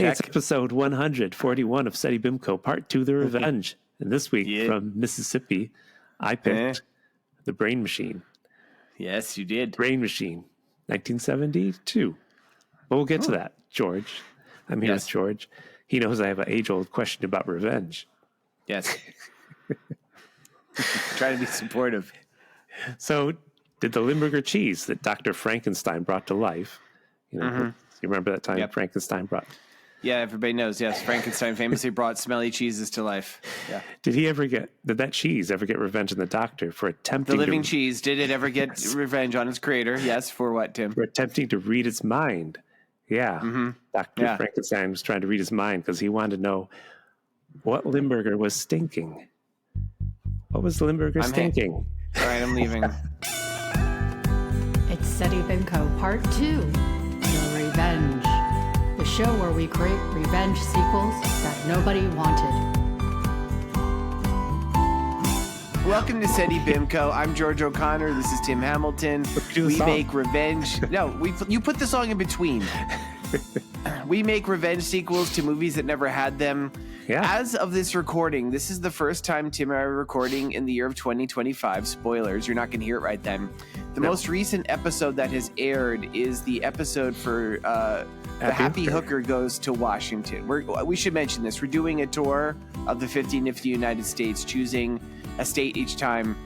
Hey, it's episode 141 of Seddy Bimco, part 2, The Revenge. And this week from Mississippi, I picked The Brain Machine. Yes, you did. Brain Machine, 1972. But we'll get to that, George. I'm here with George. He knows I have an age-old question about revenge. Yes. Trying to be supportive. So, did the Limburger cheese that Dr. Frankenstein brought to life, you remember that time Frankenstein brought... Yeah, everybody knows. Yes, Frankenstein famously brought smelly cheeses to life. Yeah. Did that cheese ever get revenge on the doctor for attempting the living cheese? Did it ever get revenge on its creator? Yes. For what, Tim? For attempting to read its mind. Yeah. Dr. Frankenstein was trying to read his mind because he wanted to know what Limburger was stinking. What was Limburger stinking? All right, I'm leaving. It's Seddy Bimco, part 2, The Revenge. The show where we create revenge sequels that nobody wanted. Welcome to Seddy Bimco. I'm George O'Connor. This is Tim Hamilton. We make revenge. No, you put the song in between. We make revenge sequels to movies that never had them. Yeah. As of this recording, this is the first time Tim and I are recording in the year of 2025. Spoilers, you're not going to hear it right then. The most recent episode that has aired is the episode for The Happy Hooker Goes to Washington. We should mention this. We're doing a tour of the 50 nifty United States, choosing a state each time.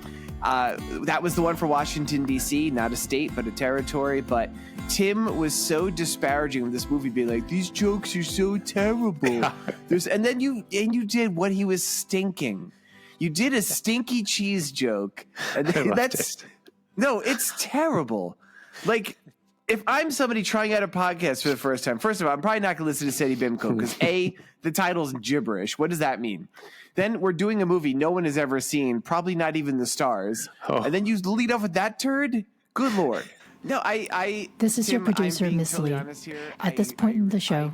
That was the one for Washington, D.C., not a state, but a territory. But Tim was so disparaging of this movie, being like, these jokes are so terrible. And then you did what he was stinking. You did a stinky cheese joke. And no, it's terrible. Like, if I'm somebody trying out a podcast for the first time, first of all, I'm probably not going to listen to Seddy Bimco because A, the title's gibberish. What does that mean? Then we're doing a movie no one has ever seen, probably not even the stars. And then you lead off with that turd? Good Lord. No, This is Tim, your producer, Miss Lee. At this point in the show,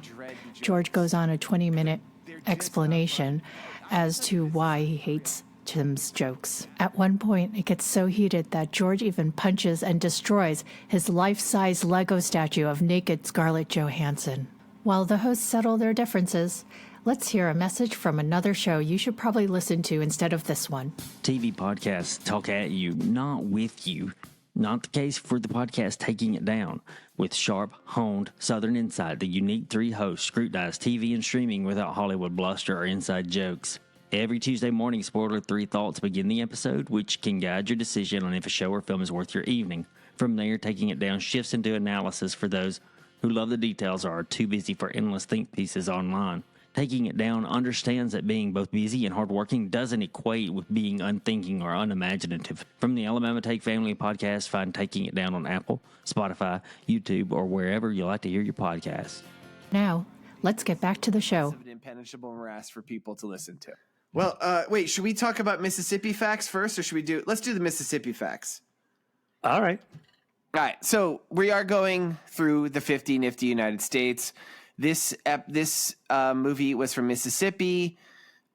George goes on a 20-minute explanation as to why he hates Tim's jokes. At one point, it gets so heated that George even punches and destroys his life-size Lego statue of naked Scarlett Johansson. While the hosts settle their differences, let's hear a message from another show you should probably listen to instead of this one. TV podcasts talk at you, not with you. Not the case for the podcast Taking It Down. With sharp, honed Southern insight, the unique three hosts scrutinize TV and streaming without Hollywood bluster or inside jokes. Every Tuesday morning, spoiler-free thoughts begin the episode, which can guide your decision on if a show or film is worth your evening. From there, Taking It Down shifts into analysis for those who love the details or are too busy for endless think pieces online. Taking It Down understands that being both busy and hardworking doesn't equate with being unthinking or unimaginative. From the Alabama Take Family podcast, find Taking It Down on Apple, Spotify, YouTube, or wherever you like to hear your podcasts. Now, let's get back to the show. An impenetrable morass for people to listen to. Well, wait, should we talk about Mississippi facts first, or let's do the Mississippi facts. All right. All right, so we are going through the 50 nifty United States. This movie was from Mississippi.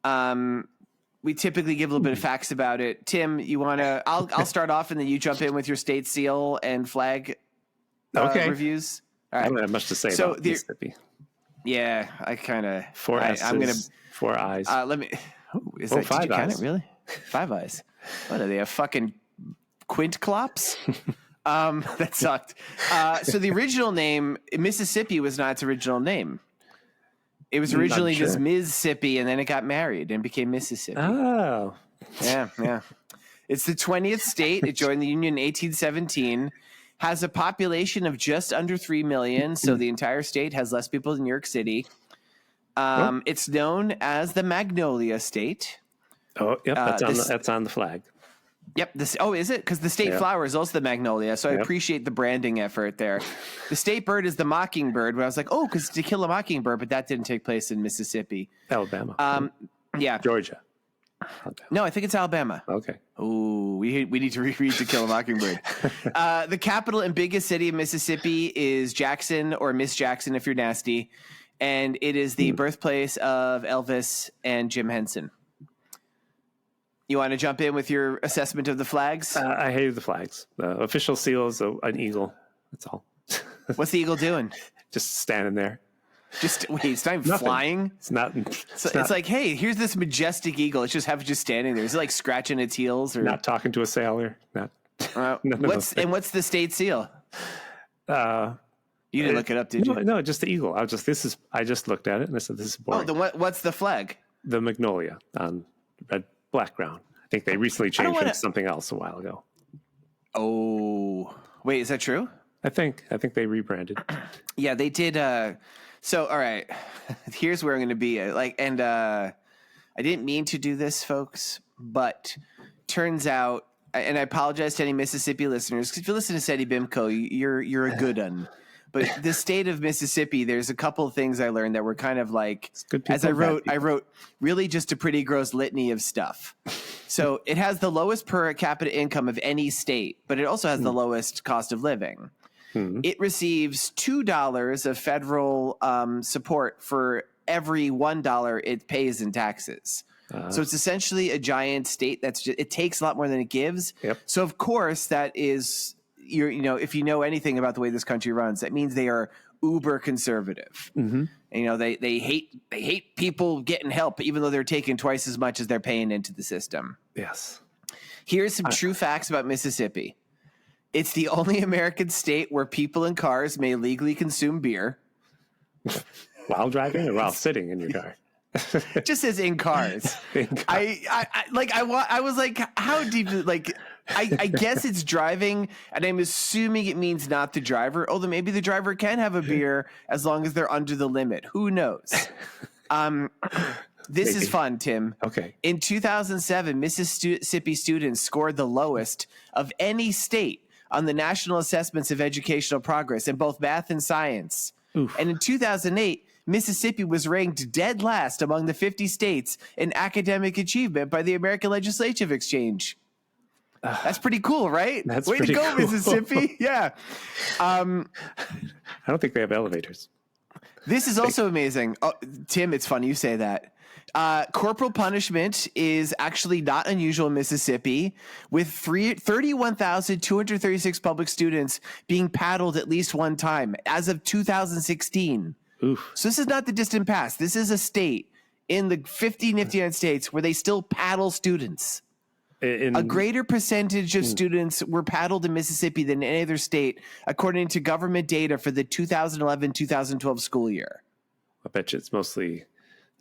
We typically give a little bit of facts about it. Tim, you want to? I'll start off, and then you jump in with your state seal and flag reviews. All right. I don't have much to say about Mississippi. Yeah, I kind of 4 S's, I'm gonna 4 eyes. Let me. Is that 5 eyes? Count it, really? 5 eyes. What are they? A fucking quintclops? That sucked. So the original name, Mississippi, was not its original name. It was originally just Mississippi, and then it got married and became Mississippi. Oh. Yeah. It's the 20th state. It joined the Union in 1817. Has a population of just under 3 million, so the entire state has less people than New York City. It's known as the Magnolia State. Oh, yep, that's on the flag. Yep. Is it? Because the state flower is also the magnolia, so I appreciate the branding effort there. The state bird is the mockingbird, but I was like, because To Kill a Mockingbird, but that didn't take place in Mississippi. Alabama. Yeah. Georgia. No, I think it's Alabama. Okay. Oh, we need to reread To Kill a Mockingbird. The capital and biggest city of Mississippi is Jackson, or Miss Jackson if you're nasty, and it is the birthplace of Elvis and Jim Henson. You want to jump in with your assessment of the flags? I hated the flags. The official seal is an eagle. That's all. What's the eagle doing? Just standing there. Just wait, it's not even flying. It's not. It's like, hey, here's this majestic eagle. It's just standing there. Is it like scratching its heels or not talking to a sailor? Not. What's the state seal? You didn't look it up, did you? No, just the eagle. I just looked at it and I said, this is boring. What's the flag? The magnolia on red background. I think they recently changed it to something else a while ago. Oh, wait, is that true? I think they rebranded. Yeah, they did. So, all right, here's where I'm going to be. I didn't mean to do this, folks, but turns out, and I apologize to any Mississippi listeners, because if you listen to Seddy Bimco, you're a good one. But the state of Mississippi, there's a couple of things I learned that were kind of like, as I wrote really just a pretty gross litany of stuff. So it has the lowest per capita income of any state, but it also has the lowest cost of living. It receives $2 of federal support for every $1 it pays in taxes. So it's essentially a giant state it takes a lot more than it gives. Yep. So of course that is if you know anything about the way this country runs, that means they are uber conservative. And, they hate people getting help, even though they're taking twice as much as they're paying into the system. Yes. Here's some true facts about Mississippi. It's the only American state where people in cars may legally consume beer. While driving or while sitting in your car? It just says in cars. I was like, how deep? I guess it's driving, and I'm assuming it means not the driver. Although maybe the driver can have a beer as long as they're under the limit. Who knows? This is fun, Tim. Okay. In 2007, Mississippi students scored the lowest of any state on the National Assessments of Educational Progress in both math and science. Oof. And in 2008, Mississippi was ranked dead last among the 50 states in academic achievement by the American Legislative Exchange. That's pretty cool, right? That's Way to go, cool. Mississippi. Yeah. I don't think they have elevators. This is also amazing. Oh, Tim, it's funny you say that. Corporal punishment is actually not unusual in Mississippi, with 31,236 public students being paddled at least one time as of 2016. Oof. So this is not the distant past. This is a state in the 50 nifty United States where they still paddle students. A greater percentage of students were paddled in Mississippi than any other state, according to government data for the 2011-2012 school year. I bet you it's mostly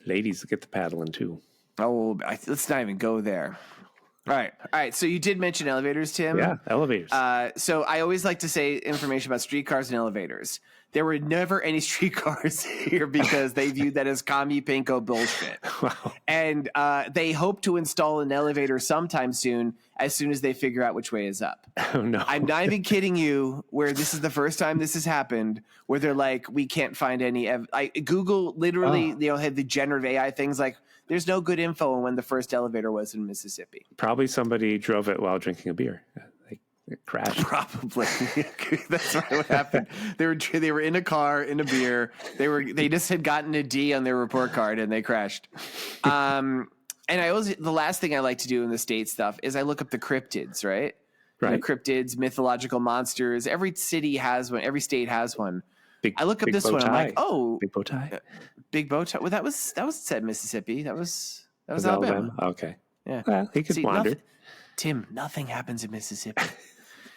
ladies that get the paddling too. Oh, let's not even go there. All right. So you did mention elevators, Tim. Yeah, elevators. So I always like to say information about streetcars and elevators. There were never any streetcars here because they viewed that as commie pinko bullshit. Wow. And they hope to install an elevator sometime soon as they figure out which way is up. Oh, no. I'm not even kidding you, where this is the first time this has happened, where they're like, we can't find any. Google literally, had the generative AI things like, there's no good info on when the first elevator was in Mississippi. Probably somebody drove it while drinking a beer. It crashed. Probably. That's right, what happened. They were in a car, in a beer. They just had gotten a D on their report card and they crashed. And the last thing I like to do in the state stuff is I look up the cryptids, right? Right. Cryptids, mythological monsters. Every city has one. Every state has one. I look up this one. Tie. I'm like, oh, big bow tie. Big bow tie. Well, that was said Mississippi. That was Alabama. Okay. Yeah. Well, he could wander. Tim, nothing happens in Mississippi.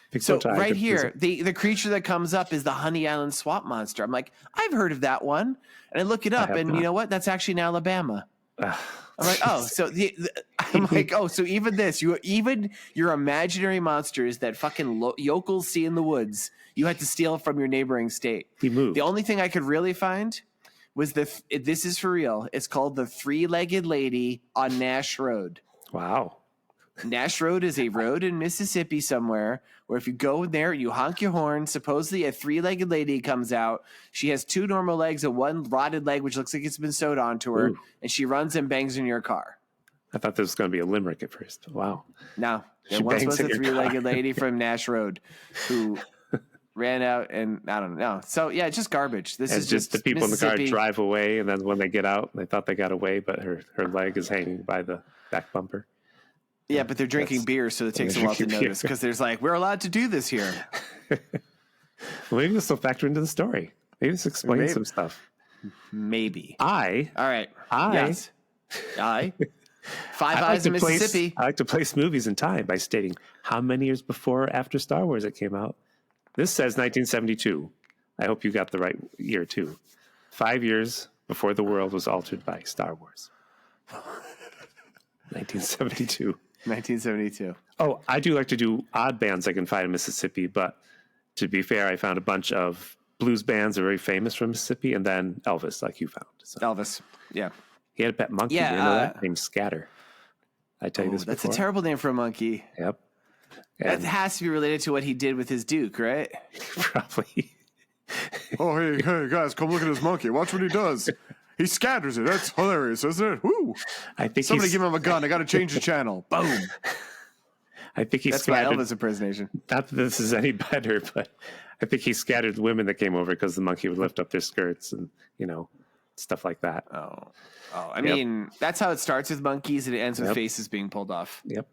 Big So tie, right here, the creature that comes up is the Honey Island swamp monster. I'm like, I've heard of that one, and I look it up, and you know what? That's actually in Alabama. I'm like, oh, so so even this, your imaginary monsters that fucking yokels see in the woods, you had to steal from your neighboring state. He moved. The only thing I could really find was this is for real. It's called the Three-Legged Lady on Nash Road. Wow. Nash Road is a road in Mississippi somewhere where if you go there, you honk your horn, supposedly a three-legged lady comes out. She has two normal legs and one rotted leg, which looks like it's been sewed onto her. Ooh. And she runs and bangs in your car. I thought this was going to be a limerick at first. Wow. No. There once was a three-legged lady from Nash Road who ran out and I don't know. So, yeah, it's just garbage. This is just the people in the car drive away, and then when they get out, they thought they got away, but her leg is hanging by the back bumper. Yeah, but they're drinking beer, so it takes a while to notice because there's like, we're allowed to do this here. Well, maybe this will factor into the story. Maybe this explains some stuff. Maybe. All right. Yes. Five Eyes in Mississippi. I like to place movies in time by stating how many years before or after Star Wars it came out. This says 1972. I hope you got the right year, too. 5 years before the world was altered by Star Wars. 1972. 1972. Oh, I do like to do odd bands I can find in Mississippi, but to be fair, I found a bunch of blues bands that are very famous from Mississippi, and then Elvis, like you found. So. Elvis, yeah. He had a pet monkey, named Scatter. I tell you this that's before. a terrible name for a monkey. Yep. And that has to be related to what he did with his Duke, right? Probably. Oh, hey, guys, come look at this monkey. Watch what he does. He scatters it. That's hilarious, isn't it? Woo! I think Somebody give him a gun. I got to change the channel. Boom. I think he That's my Elvis impersonation. Not that this is any better, but I think he scattered the women that came over because the monkey would lift up their skirts and, stuff like that. I mean, that's how it starts with monkeys and it ends with faces being pulled off. Yep.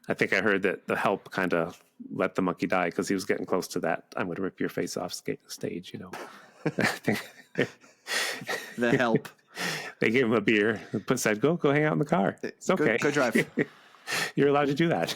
I think I heard that the help kind of let the monkey die because he was getting close to that. I'm going to rip your face off stage, The help. They gave him a beer and said, go hang out in the car. It's okay. Go drive. You're allowed to do that.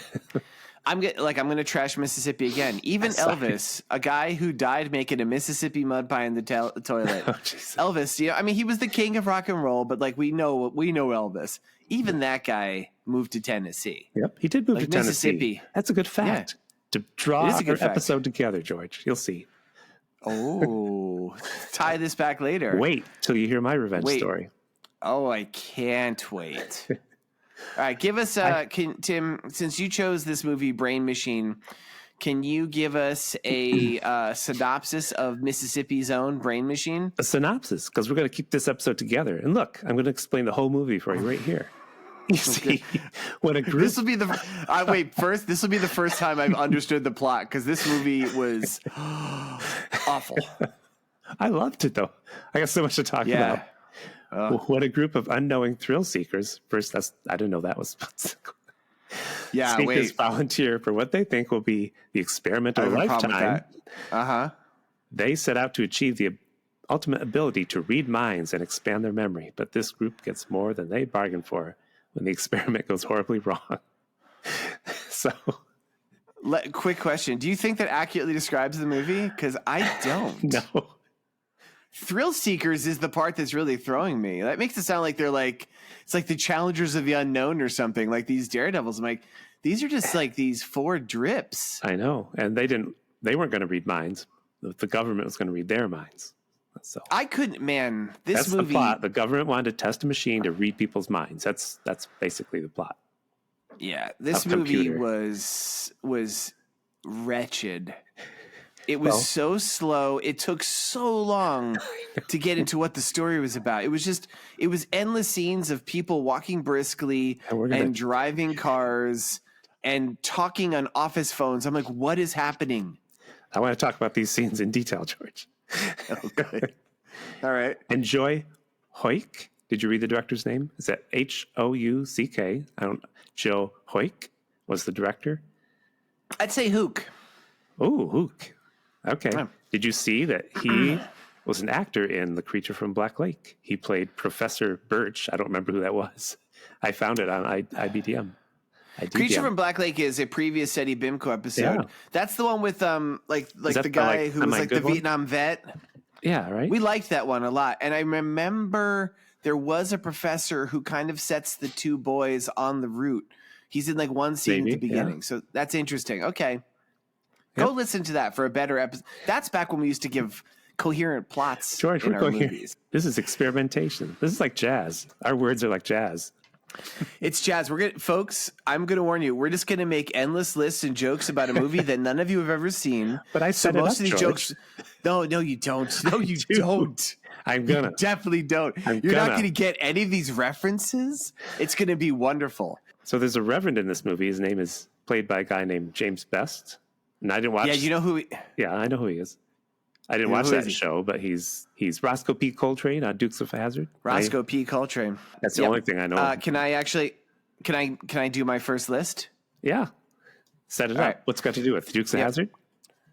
I'm going to trash Mississippi again. Even Elvis, a guy who died making a Mississippi mud pie in the toilet. Oh, Elvis, he was the king of rock and roll, but we know Elvis. Even that guy moved to Tennessee. Yep, he did move to Tennessee. Mississippi. That's a good fact. Yeah. To draw our episode together, George. You'll see. Oh, tie this back later. Wait till you hear my revenge story. Oh, I can't wait. All right, give us, Tim, since you chose this movie, Brain Machine, can you give us a synopsis of Mississippi's own Brain Machine? A synopsis, because we're going to keep this episode together. And look, I'm going to explain the whole movie for you right here. You see, when a group... This will be the... this will be the first time I've understood the plot, because this movie was awful. I loved it, though. I got so much to talk about. What a group of unknowing thrill seekers. First, I didn't know that was... Seekers volunteer for what they think will be the experiment of a lifetime. They set out to achieve the ultimate ability to read minds and expand their memory, but this group gets more than they bargained for when the experiment goes horribly wrong. Quick question. Do you think that accurately describes the movie? Because I don't. No. Thrill seekers is the part that's really throwing me. That makes it sound like they're it's like the challengers of the unknown or something, like these daredevils. I'm like, these are just like these four drips. I know. And they weren't going to read minds. The government was going to read their minds. So I couldn't, man. That's movie, the plot. The government wanted to test a machine to read people's minds. That's basically the plot. Yeah, this movie was wretched. It was so slow. It took so long to get into what the story was about. It was endless scenes of people walking briskly and driving cars and talking on office phones. I'm like, what is happening? I want to talk about these scenes in detail, George. Okay. All right. Enjoy Hoyk. Did you read the director's name? Is that Houck? Joe Hoyk was the director. I'd say Hook. Oh, Hook. Okay. Yeah. Did you see that he was an actor in The Creature from Black Lake? He played Professor Birch. I don't remember who that was. I found it on IBDM. Creature from Black Lake is a previous Seddy Bimco episode. Yeah. That's the one with the guy who was like the Vietnam vet. Yeah, right. We liked that one a lot. And I remember there was a professor who kind of sets the two boys on the route. He's in one scene at the beginning. Yeah. So that's interesting. Okay. Go listen to that for a better episode. That's back when we used to give coherent plots in our movies. This is experimentation. This is like jazz. Our words are like jazz. It's jazz. Folks, I'm going to warn you. We're just going to make endless lists and jokes about a movie that none of you have ever seen. But I said most of these jokes. No, you don't. No, you don't. I'm gonna. You definitely don't. You're not going to get any of these references. It's going to be wonderful. So there's a reverend in this movie. His name is played by a guy named James Best. And I didn't watch. Yeah, you know who? Yeah, I know who he is. I didn't watch that show, but he's Roscoe P. Coltrane on Dukes of Hazzard. Roscoe P. Coltrane. That's the only thing I know. Can I do my first list? Yeah. Set it up. Right. What's it got to do with Dukes of Hazzard?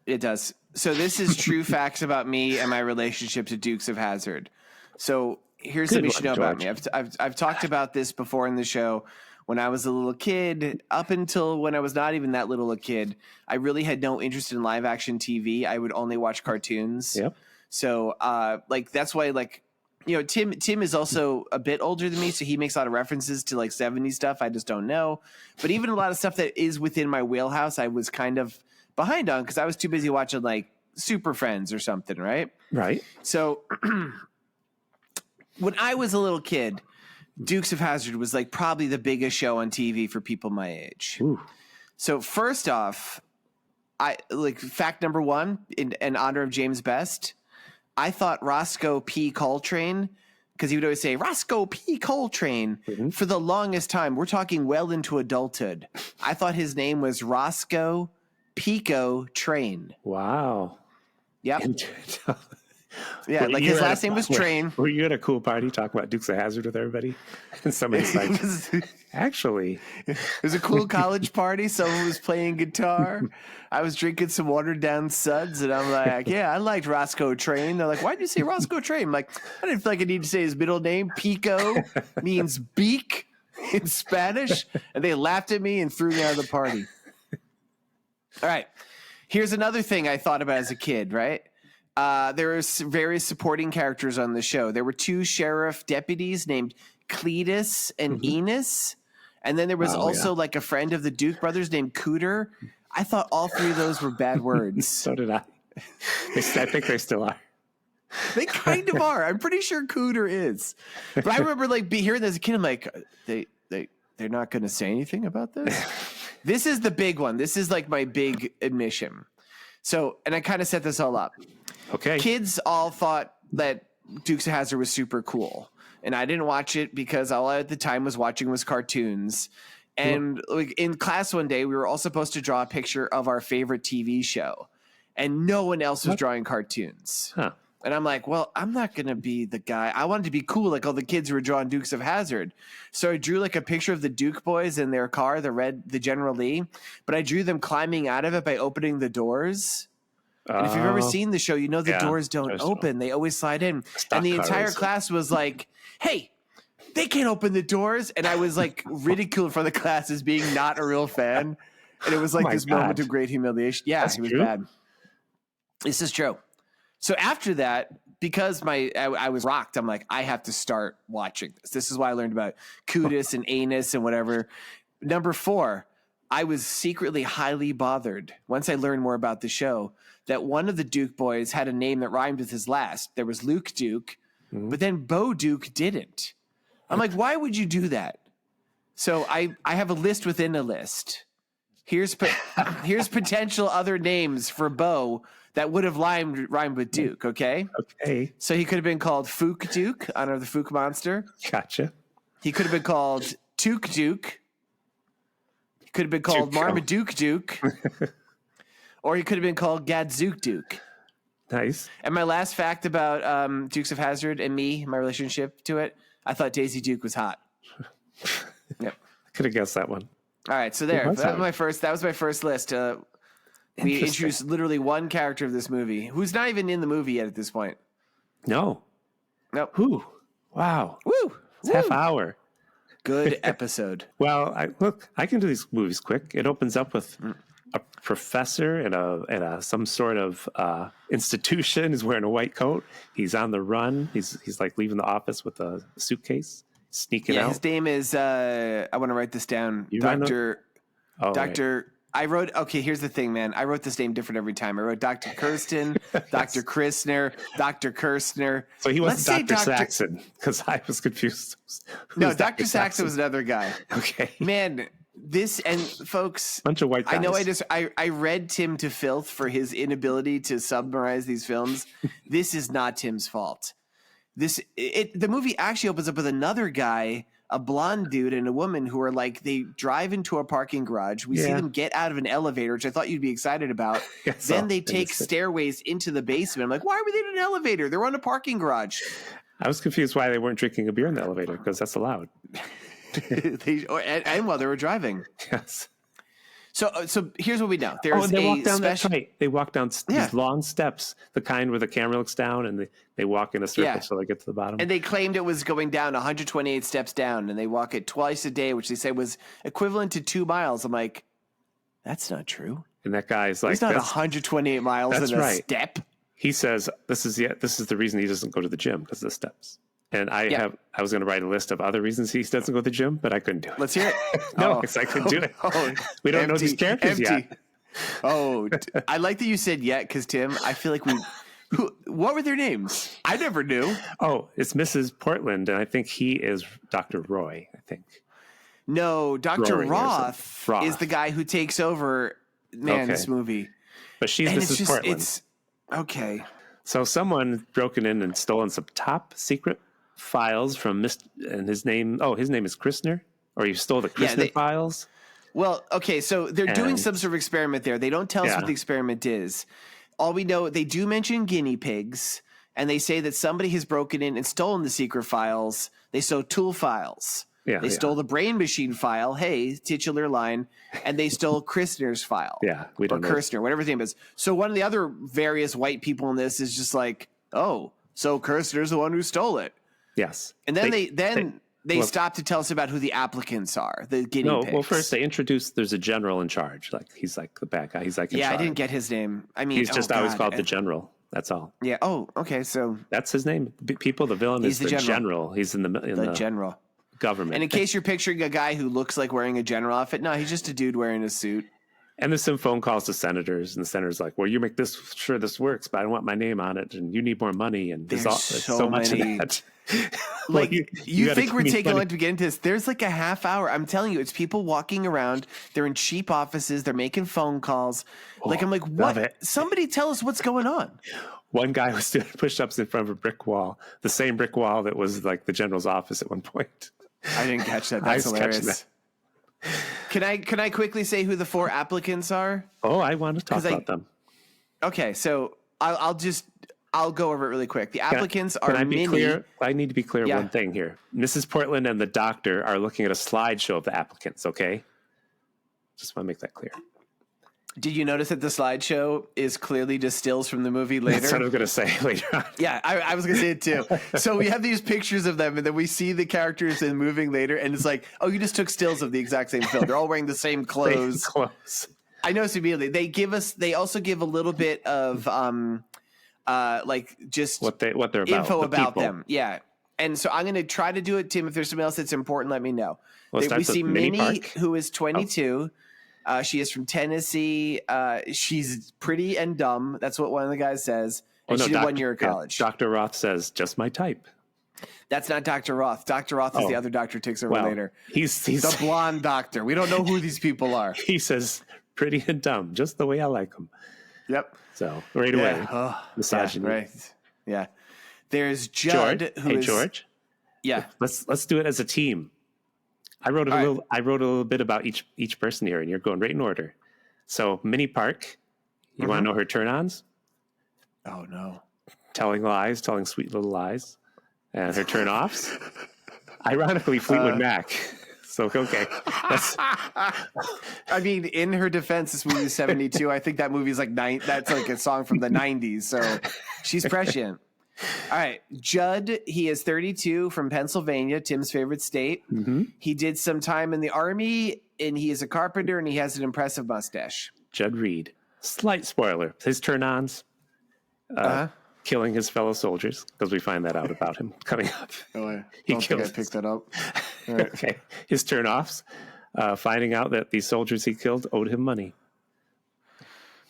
It does. So this is true facts about me and my relationship to Dukes of Hazzard. So here's something you should know about me. I've talked about this before in the show. When I was a little kid, up until when I was not even that little a kid, I really had no interest in live action TV. I would only watch cartoons. Yep. So that's why Tim is also a bit older than me, so he makes a lot of references to 70s stuff. I just don't know. But even a lot of stuff that is within my wheelhouse, I was kind of behind on because I was too busy watching Super Friends or something, right? Right. So when I was a little kid, Dukes of Hazzard was probably the biggest show on TV for people my age. Ooh. So first off, fact number one, in honor of James Best, I thought Roscoe P. Coltrane, because he would always say Roscoe P. Coltrane for the longest time. We're talking well into adulthood. I thought his name was Roscoe Pico Train. Wow. Yep. Yeah, his last name was Train. Were you at a cool party talking about Dukes of Hazzard with everybody? And somebody's actually. It was a cool college party. Someone was playing guitar. I was drinking some watered down suds, and I'm like, yeah, I liked Roscoe Train. They're like, why'd you say Roscoe Train? I'm like, I didn't feel like I need to say his middle name. Pico means beak in Spanish. And they laughed at me and threw me out of the party. All right. Here's another thing I thought about as a kid, right? There were various supporting characters on the show. There were two sheriff deputies named Cletus and Enos. And then there was a friend of the Duke brothers named Cooter. I thought all three of those were bad words. So did I. I think they still are. They kind of are. I'm pretty sure Cooter is. But I remember hearing this as a kid. I'm like, they're not going to say anything about this? This is the big one. This is my big admission. So, and I kind of set this all up. Okay. Kids all thought that Dukes of Hazzard was super cool. And I didn't watch it because all I at the time was watching was cartoons. And in class one day, we were all supposed to draw a picture of our favorite TV show. And no one else was drawing cartoons. Huh. And I'm like, well, I'm not going to be the guy. I wanted to be cool like all the kids who were drawing Dukes of Hazzard. So I drew a picture of the Duke boys in their car, the General Lee. But I drew them climbing out of it by opening the doors. And if you've ever seen the show, the doors don't open. They always slide in. And the entire class was like, hey, they can't open the doors. And I was ridiculed in front of the class as being not a real fan. And it was this moment of great humiliation. Yeah, it was true? Bad. This is true. So after that, because I was rocked, I'm like, I have to start watching this. This is why I learned about Cootis and Anus and whatever. Number 4, I was secretly highly bothered once I learned more about the show that one of the Duke boys had a name that rhymed with his last. There was Luke Duke, but then Bo Duke didn't. I'm like, why would you do that? So I have a list within a list. Here's potential other names for Bo that would have rhymed with Duke, okay? Okay. So he could have been called Fook Duke, honor of the Fook monster. Gotcha. He could have been called Took Duke. He could have been called Marmaduke Duke. Or he could have been called Gadzook Duke. Nice. And my last fact about Dukes of Hazzard and me, my relationship to it, I thought Daisy Duke was hot. Yep. I could have guessed that one. All right, so there. That was my first list. We introduced literally one character of this movie who's not even in the movie yet at this point. No. Nope. Who? Wow. Woo. It's half hour. Good episode. Well, I can do these movies quick. It opens up with a professor in some sort of institution. He's wearing a white coat. He's on the run. He's leaving the office with a suitcase, sneaking out. His name is I want to write this down. Dr. Right. I wrote, okay, here's the thing, man. I wrote this name different every time. I wrote Dr. Kirsten, Dr. Christner, Dr. Kirstner. So he wasn't Dr. Saxon, because I was confused. No, Dr. Saxon was another guy. Okay. Man, this, and folks, bunch of white guys. I know I read Tim to filth for his inability to summarize these films. This is not Tim's fault. The movie actually opens up with another guy, a blonde dude and a woman who are they drive into a parking garage. We see them get out of an elevator, which I thought you'd be excited about. Then they take stairways into the basement. I'm like, why were they in an elevator? They're on a parking garage. I was confused why they weren't drinking a beer in the elevator, because that's allowed. And while they were driving. Yes. So here's what we know. There's they walk down that's right. They walk down these long steps, the kind where the camera looks down, and they walk in a circle so they get to the bottom. And they claimed it was going down 128 steps down, and they walk it twice a day, which they say was equivalent to 2 miles. I'm like, that's not true. And that guy's like, it's not 128 miles in a step. He says this is the reason he doesn't go to the gym, because of the steps. And I was going to write a list of other reasons he doesn't go to the gym, but I couldn't do it. Let's hear it. Because I couldn't do it. We don't know these characters yet. I like that you said yet, because Tim, I feel like what were their names? I never knew. Oh, it's Mrs. Portland, and I think he is Dr. Roy, I think. No, Dr. Roth is the guy who takes over, this movie. But she's Mrs. Portland. Okay. So someone broken in and stolen some top secret files from and his name is Christner, or you stole the Christner files. Well, okay, so they're doing some sort of experiment there. They don't tell us what the experiment is. All we know, they do mention guinea pigs, and they say that somebody has broken in and stolen the secret files. They stole tool files. Yeah, they stole the brain machine file. Hey, titular line. And they stole Christner's file. Yeah, we don't know. Or Kirstner, whatever his name is. So one of the other various white people in this is just like, oh, so Kirstner's the one who stole it. Yes. And then they stop to tell us about who the applicants are, the guinea pigs. Well, first they introduce there's a general in charge. Like he's like the bad guy. He's like in charge. I didn't get his name. I mean, he's just always called the general. That's all. Yeah. Oh, okay. So that's his name. People, the villain is the general. He's in the general. Government. And in case you're picturing a guy who looks like wearing a general outfit, no, he's just a dude wearing a suit. And there's some phone calls to senators, and the senator's like, well, you make this works, but I don't want my name on it, and you need more money, and there's so much of that. Like, you think we're taking long to get into this? There's like a half hour. I'm telling you, it's people walking around. They're in cheap offices. They're making phone calls. I'm like, what? Somebody tell us what's going on. One guy was doing push-ups in front of a brick wall, the same brick wall that was like the general's office at one point. I didn't catch that. That's hilarious. Can I quickly say who the 4 applicants are? Oh, I want to talk about them. Okay, so I'll go over it really quick. The applicants are Minnie. Clear? I need to be clear one thing here. Mrs. Portland and the doctor are looking at a slideshow of the applicants, okay? Just want to make that clear. Did you notice that the slideshow is clearly just stills from the movie later? That's what I was going to say later on. Yeah, I was going to say it too. So we have these pictures of them, and then we see the characters in moving later, and it's like, oh, you just took stills of the exact same film. They're all wearing the same clothes. I noticed immediately. They also give a little bit of just what they're about, info about them. Yeah. And so I'm going to try to do it, Tim. If there's something else that's important, let me know. We see Minnie, who is 22. She is from Tennessee. She's pretty and dumb. That's what one of the guys says. And she did 1 year of college. Dr. Roth says, just my type. That's not Dr. Roth. Dr. Roth is the other doctor who takes over later. He's the blonde doctor. We don't know who these people are. He says, pretty and dumb, just the way I like them. Yep. So right away, misogyny. Yeah, right. Yeah. There's Judd. George. Yeah. Let's do it as a team. I wrote a little bit about each person here, and you're going right in order. So Minnie Park, you want to know her turn-ons? Oh no. Telling sweet little lies. And her turn-offs? Ironically, Fleetwood Mac. So, okay. I mean, in her defense, this movie is 72. I think that movie is that's like a song from the 90s. So she's prescient. All right. Judd, he is 32 from Pennsylvania, Tim's favorite state. Mm-hmm. He did some time in the Army, and he is a carpenter, and he has an impressive mustache. Judd Reed. Slight spoiler. His turn-ons. Killing his fellow soldiers, because we find that out about him coming up. Oh, I don't think I picked that up. All right. Okay. His turn-offs, finding out that these soldiers he killed owed him money.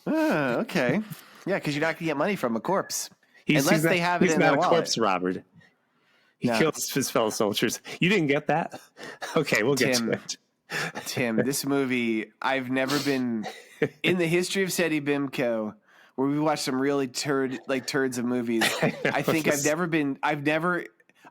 Okay. Yeah, because you're not going to get money from a corpse. Unless they have it in their wallet. He's not a corpse robber. He kills his fellow soldiers. You didn't get that? Okay, we'll get to it. Tim, this movie, I've never been in the history of Seddy Bimco, where we watched some really turds of movies. I think I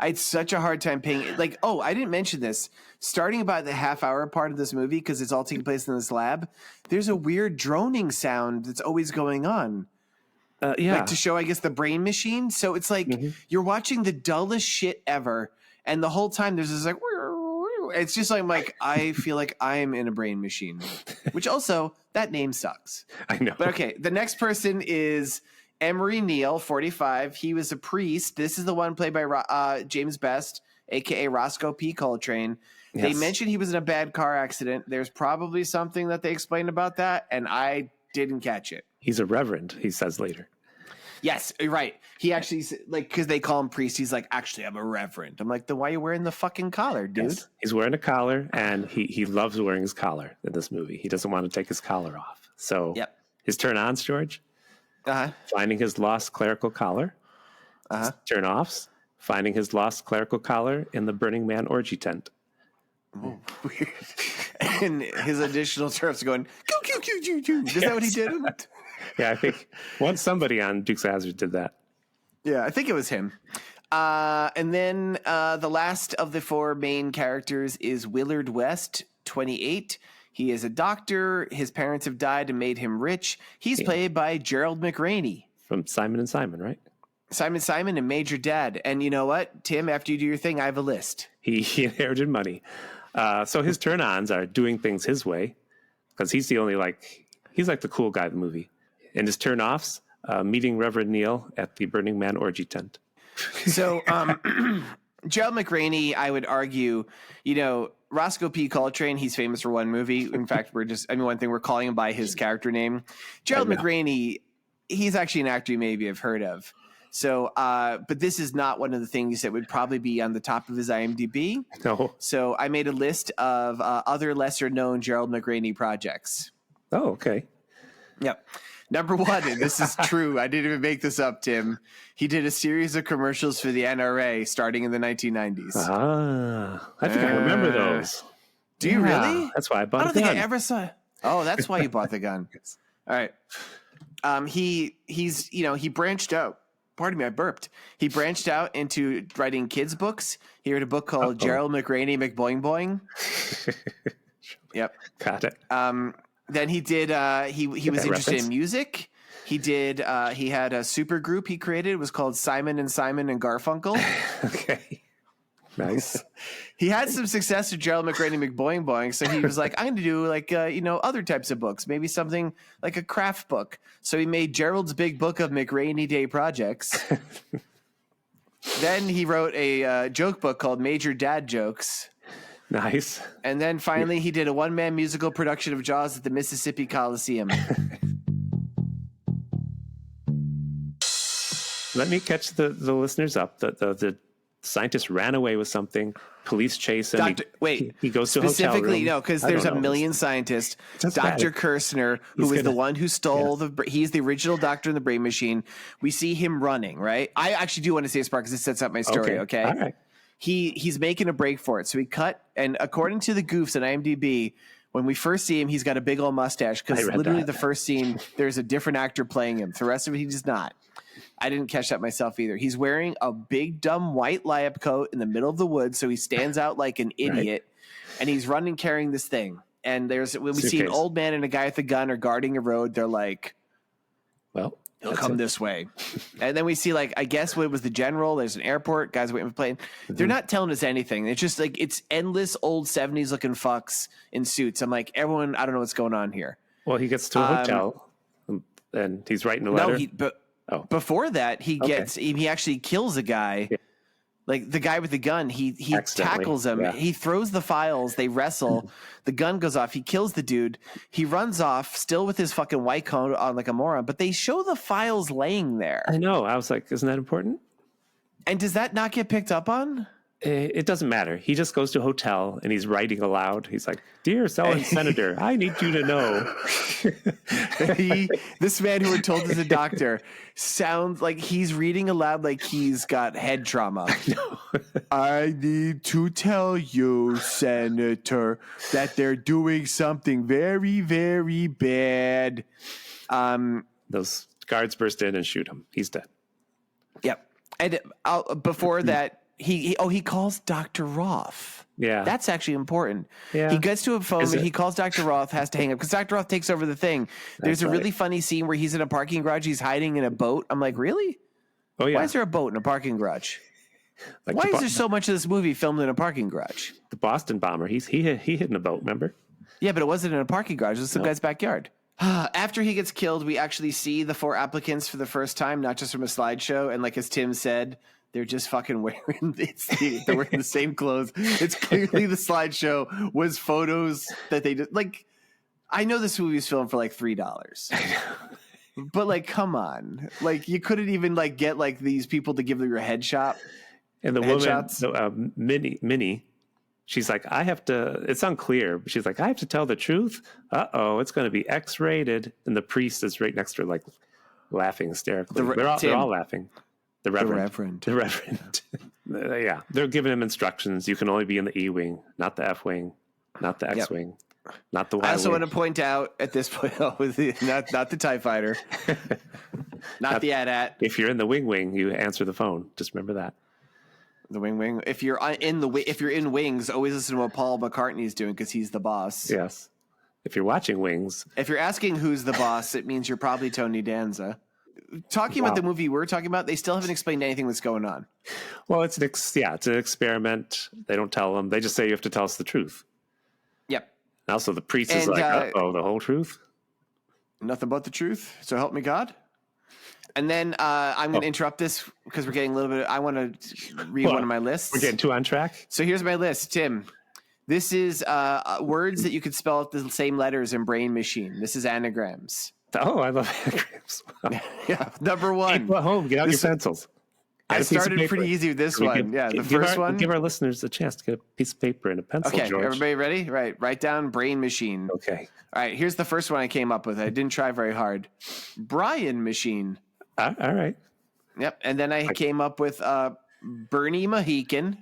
had such a hard time paying I didn't mention this. Starting about the half-hour part of this movie, because it's all taking place in this lab, there's a weird droning sound that's always going on. To show, I guess, the brain machine. So it's like you're watching the dullest shit ever, and the whole time there's this it's just like I feel like I'm in a brain machine, which also that name sucks. I know. But okay, the next person is Emery Neal, 45. He was a priest. This is the one played by James Best, aka Roscoe P. Coltrane. Yes. They mentioned he was in a bad car accident. There's probably something that they explained about that, and I didn't catch it. He's a reverend, he says later. Yes, right. He actually, like, because they call him priest, he's like, actually, I'm a reverend. I'm like, then why are you wearing the fucking collar, dude? Yes. He's wearing a collar, and he loves wearing his collar in this movie. He doesn't want to take his collar off. So his turn-ons, George, finding his lost clerical collar. His turn-offs, finding his lost clerical collar in the Burning Man orgy tent. Oh, weird. And his additional terms going, Q. Is that what he did? Yeah, I think once somebody on Dukes of Hazzard did that. Yeah, I think it was him. And then the last of the four main characters is Willard West, 28. He is a doctor. His parents have died and made him rich. He's played by Gerald McRaney. From Simon and Simon, right? Simon and Major Dad. And you know what, Tim, after you do your thing, I have a list. He inherited money. So his turn-ons are doing things his way, because he's the only, he's like the cool guy in the movie. And his turn-offs, meeting Reverend Neal at the Burning Man orgy tent. So Gerald McRaney, I would argue, Roscoe P. Coltrane, he's famous for one movie. In fact, one thing, we're calling him by his character name. Gerald McRaney, he's actually an actor you maybe have heard of. So, but this is not one of the things that would probably be on the top of his IMDb. No. So I made a list of other lesser-known Gerald McRaney projects. Oh, okay. Yep. Number one, and this is true. I didn't even make this up, Tim. He did a series of commercials for the NRA starting in the 1990s. I think I remember those. Do you really? That's why I bought I don't think I ever saw it. Oh, that's why you bought the gun. All right. He branched out. Pardon me, I burped. He branched out into writing kids' books. He wrote a book called Gerald McRaney McBoing Boing. Yep. Got it. Then he did. He was interested in music. He did. He had a super group he created. It was called Simon and Garfunkel. Okay. Nice. He had some success with Gerald McRaney McBoing Boing, so he was like, I'm going to do other types of books, maybe something like a craft book. So he made Gerald's Big Book of McRaney Day Projects. Then he wrote a joke book called Major Dad Jokes. Nice. And then finally he did a one-man musical production of Jaws at the Mississippi Coliseum. Let me catch the listeners up. The scientist ran away with something. Police chase him. He goes to a hotel room. Specifically, no, because there's a million scientists. Dr. Kirshner, who is the one who stole he's the original doctor in the brain machine. We see him running, right? I actually do want to say this part because it sets up my story, okay? All right. He's making a break for it. So he cut, and according to the goofs on IMDb, when we first see him, he's got a big old mustache because literally the first scene, there's a different actor playing him. The rest of it, he does not. I didn't catch that myself either. He's wearing a big, dumb white lab coat in the middle of the woods, so he stands out like an idiot, and he's running carrying this thing. And when we see an old man and a guy with a gun are guarding a road, they're like, well, he'll come this way. And then we see, I guess what was the general. There's an airport. Guys waiting for the plane. Mm-hmm. They're not telling us anything. It's just it's endless old 70s looking fucks in suits. I'm like, everyone, I don't know what's going on here. Well, he gets to a hotel and he's writing a letter. Before that, he actually kills a guy. Yeah. Like the guy with the gun, he tackles him. Yeah. He throws the files. They wrestle. The gun goes off. He kills the dude. He runs off, still with his fucking white coat on like a moron. But they show the files laying there. I know. I was like, isn't that important? And does that not get picked up on? It doesn't matter. He just goes to a hotel and he's writing aloud. He's like, "Dear Senator, I need you to know." This man who we're told is a doctor sounds like he's reading aloud like he's got head trauma. I need to tell you, Senator, that they're doing something very, very bad. Those guards burst in and shoot him. He's dead. Yep. And before that, he calls Dr. Roth. Yeah. That's actually important. Yeah. He gets to a phone and he calls Dr. Roth, has to hang up because Dr. Roth takes over the thing. There's a really funny scene where he's in a parking garage. He's hiding in a boat. I'm like, really? Oh, yeah. Why is there a boat in a parking garage? Like why is there so much of this movie filmed in a parking garage? The Boston bomber, he hid in a boat, remember? Yeah, but it wasn't in a parking garage. It was some guy's backyard. After he gets killed, we actually see the 4 applicants for the first time, not just from a slideshow. And like as Tim said, they're just fucking wearing they're wearing the same clothes. It's clearly the slideshow was photos that they did. Like, I know this movie was filmed for like $3. But like, come on. Like, you couldn't even like get like these people to give them your headshot. And the woman, Minnie, she's like, I have to, it's unclear, but she's like, I have to tell the truth. It's going to be X-rated. And the priest is right next to her, like laughing hysterically. They're all laughing. The Reverend. Yeah. They're giving him instructions. You can only be in the E-wing, not the F-wing, not the X-wing, not the Y-wing. I also want to point out at this point, not the TIE Fighter, not the AT-AT. If you're in the wing, you answer the phone. Just remember that. The wing. If you're in Wings, always listen to what Paul McCartney's doing because he's the boss. Yes. If you're watching Wings. If you're asking who's the boss, it means you're probably Tony Danza. Talking about the movie we're talking about, they still haven't explained anything that's going on. Well, it's an experiment. They don't tell them. They just say you have to tell us the truth. Yep. Also, the priest is like, the whole truth? Nothing but the truth. So help me God. And then I'm going to interrupt this because we're getting a little bit. I want to read one of my lists. We're getting too on track. So here's my list, Tim. This is words that you could spell with the same letters in Brain Machine. This is anagrams. Oh, I love anagrams. Yeah, number 1. Hey, home, get out your pencils. I started pretty easy with this one. The first one. Give our listeners a chance to get a piece of paper and a pencil, okay, George. Everybody ready? Right. Write down Brain Machine. Okay. All right, here's the first one I came up with. I didn't try very hard. Brian Machine. All right. Yep. And then I came up with Bernie Mohican.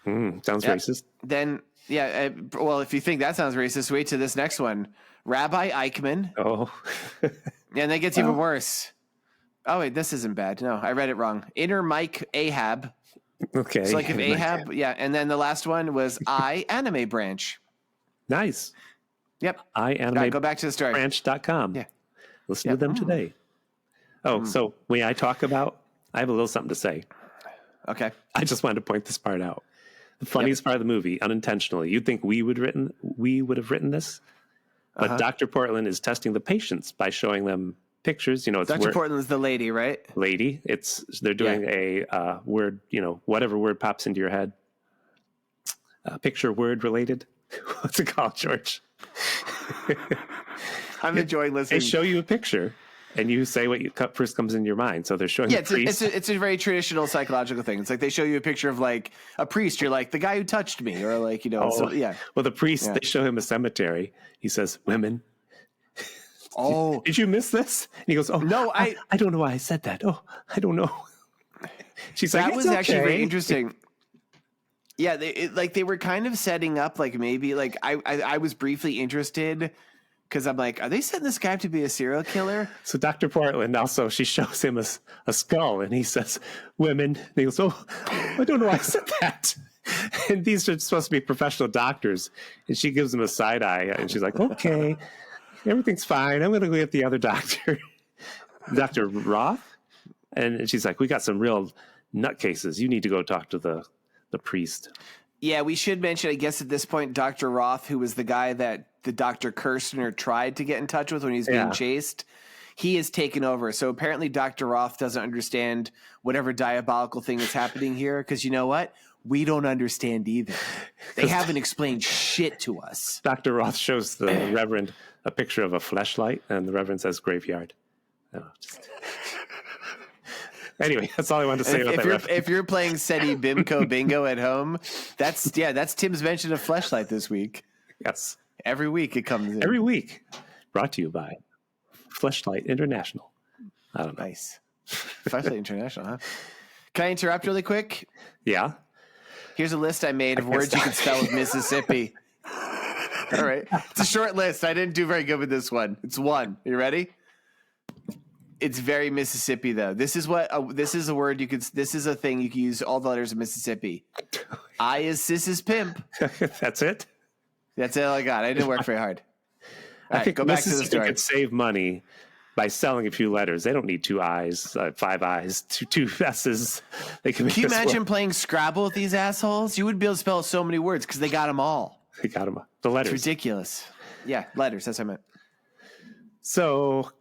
Sounds racist. Then, well, if you think that sounds racist, wait to this next one. Rabbi Eichmann. Oh. And that gets even worse. Oh, wait, this isn't bad. No, I read it wrong. Inner Mike Ahab. Okay. So like if Ahab, and then the last one was Anime Branch. Nice. Yep. Go back to the story. Branch.com. Yeah. Listen to them today. So when I talk about, I have a little something to say. Okay. I just wanted to point this part out. The funniest part of the movie, unintentionally, you'd think we would have written this, but Dr. Portland is testing the patients by showing them pictures. It's Dr. Portland is the lady, right? Lady. They're doing a word, whatever word pops into your head. Picture word related. What's it called, George? I'm enjoying listening. They show you a picture. And you say what first comes in your mind. So they're showing a priest. It's a very traditional psychological thing. It's like they show you a picture of like a priest. You're like, the guy who touched me. Or like, Well, the priest, they show him a cemetery. He says, women. Oh. Did you miss this? And he goes, oh, no, I don't know why I said that. Oh, I don't know. She's like, that was actually very interesting. Yeah, they were kind of setting up like maybe like I was briefly interested because I'm like, are they setting this guy up to be a serial killer? So Dr. Portland also, she shows him a skull and he says, women. And he goes, oh, I don't know why I said that. And these are supposed to be professional doctors. And she gives him a side eye and she's like, okay, everything's fine. I'm going to go get the other doctor, Dr. Roth. And she's like, we got some real nutcases. You need to go talk to the priest. Yeah, we should mention, I guess at this point, Dr. Roth, who was the guy that the Dr. Kirstner tried to get in touch with when he was being chased, he has taken over. So apparently Dr. Roth doesn't understand whatever diabolical thing is happening here because you know what? We don't understand either. They haven't explained shit to us. Dr. Roth shows the Reverend a picture of a fleshlight and the Reverend says graveyard. Anyway, that's all I wanted to say about that. If you're playing Seddy Bimco bingo at home, that's Tim's mention of fleshlight this week. Yes. Every week it comes in. Every week. Brought to you by Fleshlight International. I don't know. Nice. Fleshlight International, huh? Can I interrupt really quick? Yeah. Here's a list I made of words you can spell with Mississippi. All right. It's a short list. I didn't do very good with this one. It's one. You ready? It's very Mississippi, though. This is a word this is a thing you can use all the letters of Mississippi. I is Sis's pimp. That's it? That's all I got. I didn't work very hard. I think go back to the story. Could save money by selling a few letters. They don't need 2 I's, 5 I's, two S's. They can you imagine playing Scrabble with these assholes? You would be able to spell so many words because they got them all. They got them. The letters. It's ridiculous. Yeah, letters. That's what I meant. So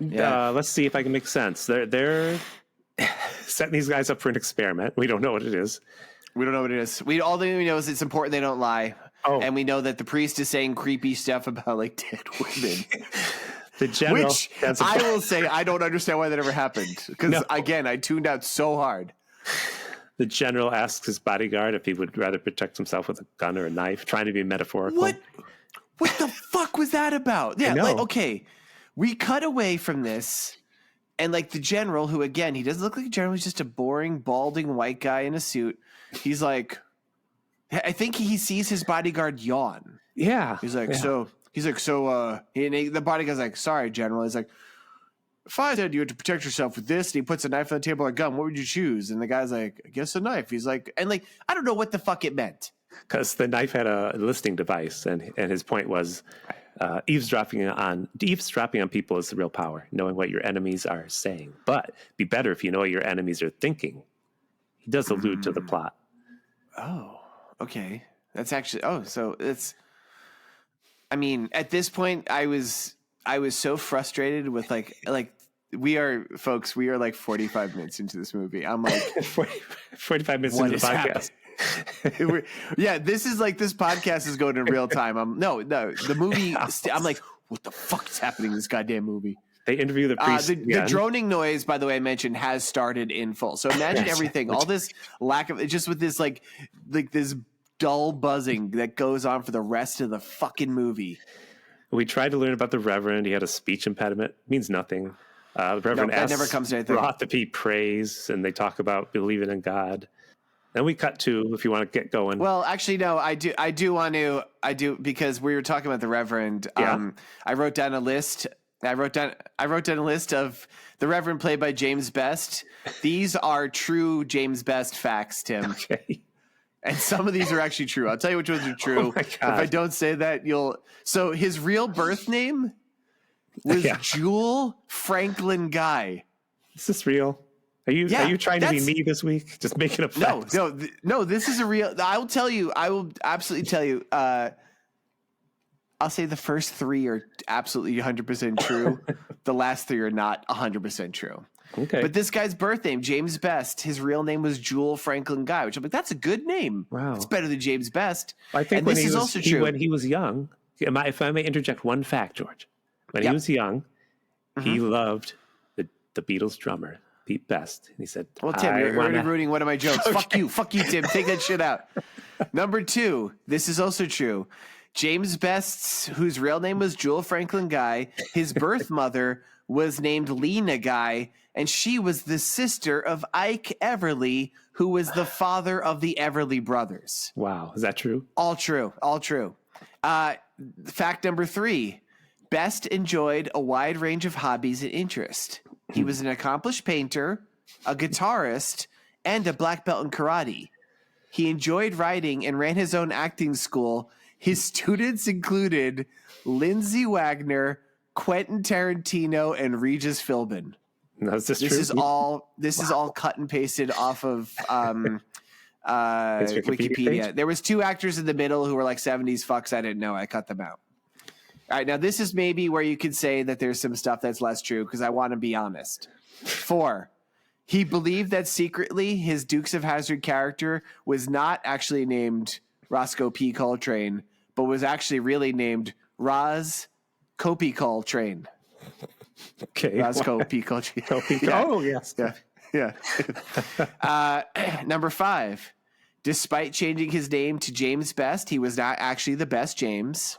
let's see if I can make sense. They're setting these guys up for an experiment. We don't know what it is. All that we know is it's important they don't lie. Oh. And we know that the priest is saying creepy stuff about like dead women. The general, which I will say I don't understand why that ever happened. Because again, I tuned out so hard. The general asks his bodyguard if he would rather protect himself with a gun or a knife, trying to be metaphorical. What the fuck was that about? Yeah, like, okay. We cut away from this, and like the general, who again, he doesn't look like a general, he's just a boring, balding white guy in a suit. He's like, I think he sees his bodyguard yawn. Yeah. He's like, the bodyguard's like, sorry, general. He's like, if I said you had to protect yourself with this, and he puts a knife on the table or a gun, what would you choose? And the guy's like, I guess a knife. He's like, and like, I don't know what the fuck it meant. Because the knife had a listening device, and his point was eavesdropping on people is the real power, knowing what your enemies are saying. But be better if you know what your enemies are thinking. He does allude to the plot. Oh, okay. That's actually, so it's, I mean, at this point, I was so frustrated with like we are like 45 minutes into this movie. I'm like 45 minutes into the podcast. Yeah, this is like, this podcast is going in real time. The movie. I'm like, what the fuck is happening in this goddamn movie? They interview the priest. The droning noise, by the way, I mentioned has started in full. So imagine everything, all this lack of, just with this like this dull buzzing that goes on for the rest of the fucking movie. We tried to learn about the Reverend. He had a speech impediment. It means nothing. The Reverend asks, never comes to anything. Brought the Pete praise, and they talk about believing in God. Then we cut to, if you want to get going. Well, actually, no, I do want to, because we were talking about the Reverend. Yeah. I wrote down a list. I wrote down a list of the Reverend played by James Best. These are true James Best facts, Tim. Okay. And some of these are actually true. I'll tell you which ones are true. Oh my God. If I don't say that, you'll. So his real birth name was Jewel Franklin Guy. Is this real? Are you trying to be me this week? Just making up facts? No. This is a real. I will tell you. I will absolutely tell you. I'll say the first 3 are absolutely 100% true. The last 3 are not 100% true. Okay. But this guy's birth name, James Best, his real name was Jewel Franklin Guy, which I'm like, that's a good name. Wow. It's better than James Best. I think and this is also true. When he was young, if I may interject one fact, George. When he was young, he loved the Beatles drummer, Pete Best. And he said, well, Tim, you're already ruining one of my jokes. Okay. Fuck you, Tim. Take that shit out. Number 2, this is also true. James Best's, whose real name was Jewel Franklin Guy, his birth mother was named Lena Guy, and she was the sister of Ike Everly, who was the father of the Everly brothers. Wow. Is that true? All true. Fact number 3, Best enjoyed a wide range of hobbies and interests. He was an accomplished painter, a guitarist, and a black belt in karate. He enjoyed writing and ran his own acting school. His students included Lindsay Wagner, Quentin Tarantino, and Regis Philbin. No, is this true? This is all cut and pasted off of Wikipedia. There was 2 actors in the middle who were like 70s fucks. I didn't know. I cut them out. All right, now this is maybe where you could say that there's some stuff that's less true because I want to be honest. 4, he believed that secretly his Dukes of Hazzard character was not actually named Roscoe P. Coltrane, but was actually really named Roz Copy Coltrane. Okay. Roscoe P. Coltrane. Oh, yes. Yeah. Number 5, despite changing his name to James Best, he was not actually the best James.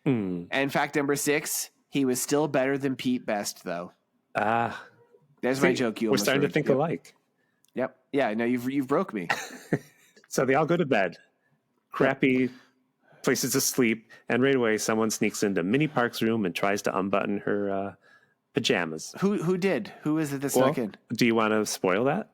And fact number 6, he was still better than Pete Best, though. There's my joke. We're starting to think alike. Yep. Yeah. No, you've broke me. So they all go to bed. Crappy places to sleep, and right away someone sneaks into Minnie Park's room and tries to unbutton her pajamas. Who did? Who is it that snuck in? Do you want to spoil that?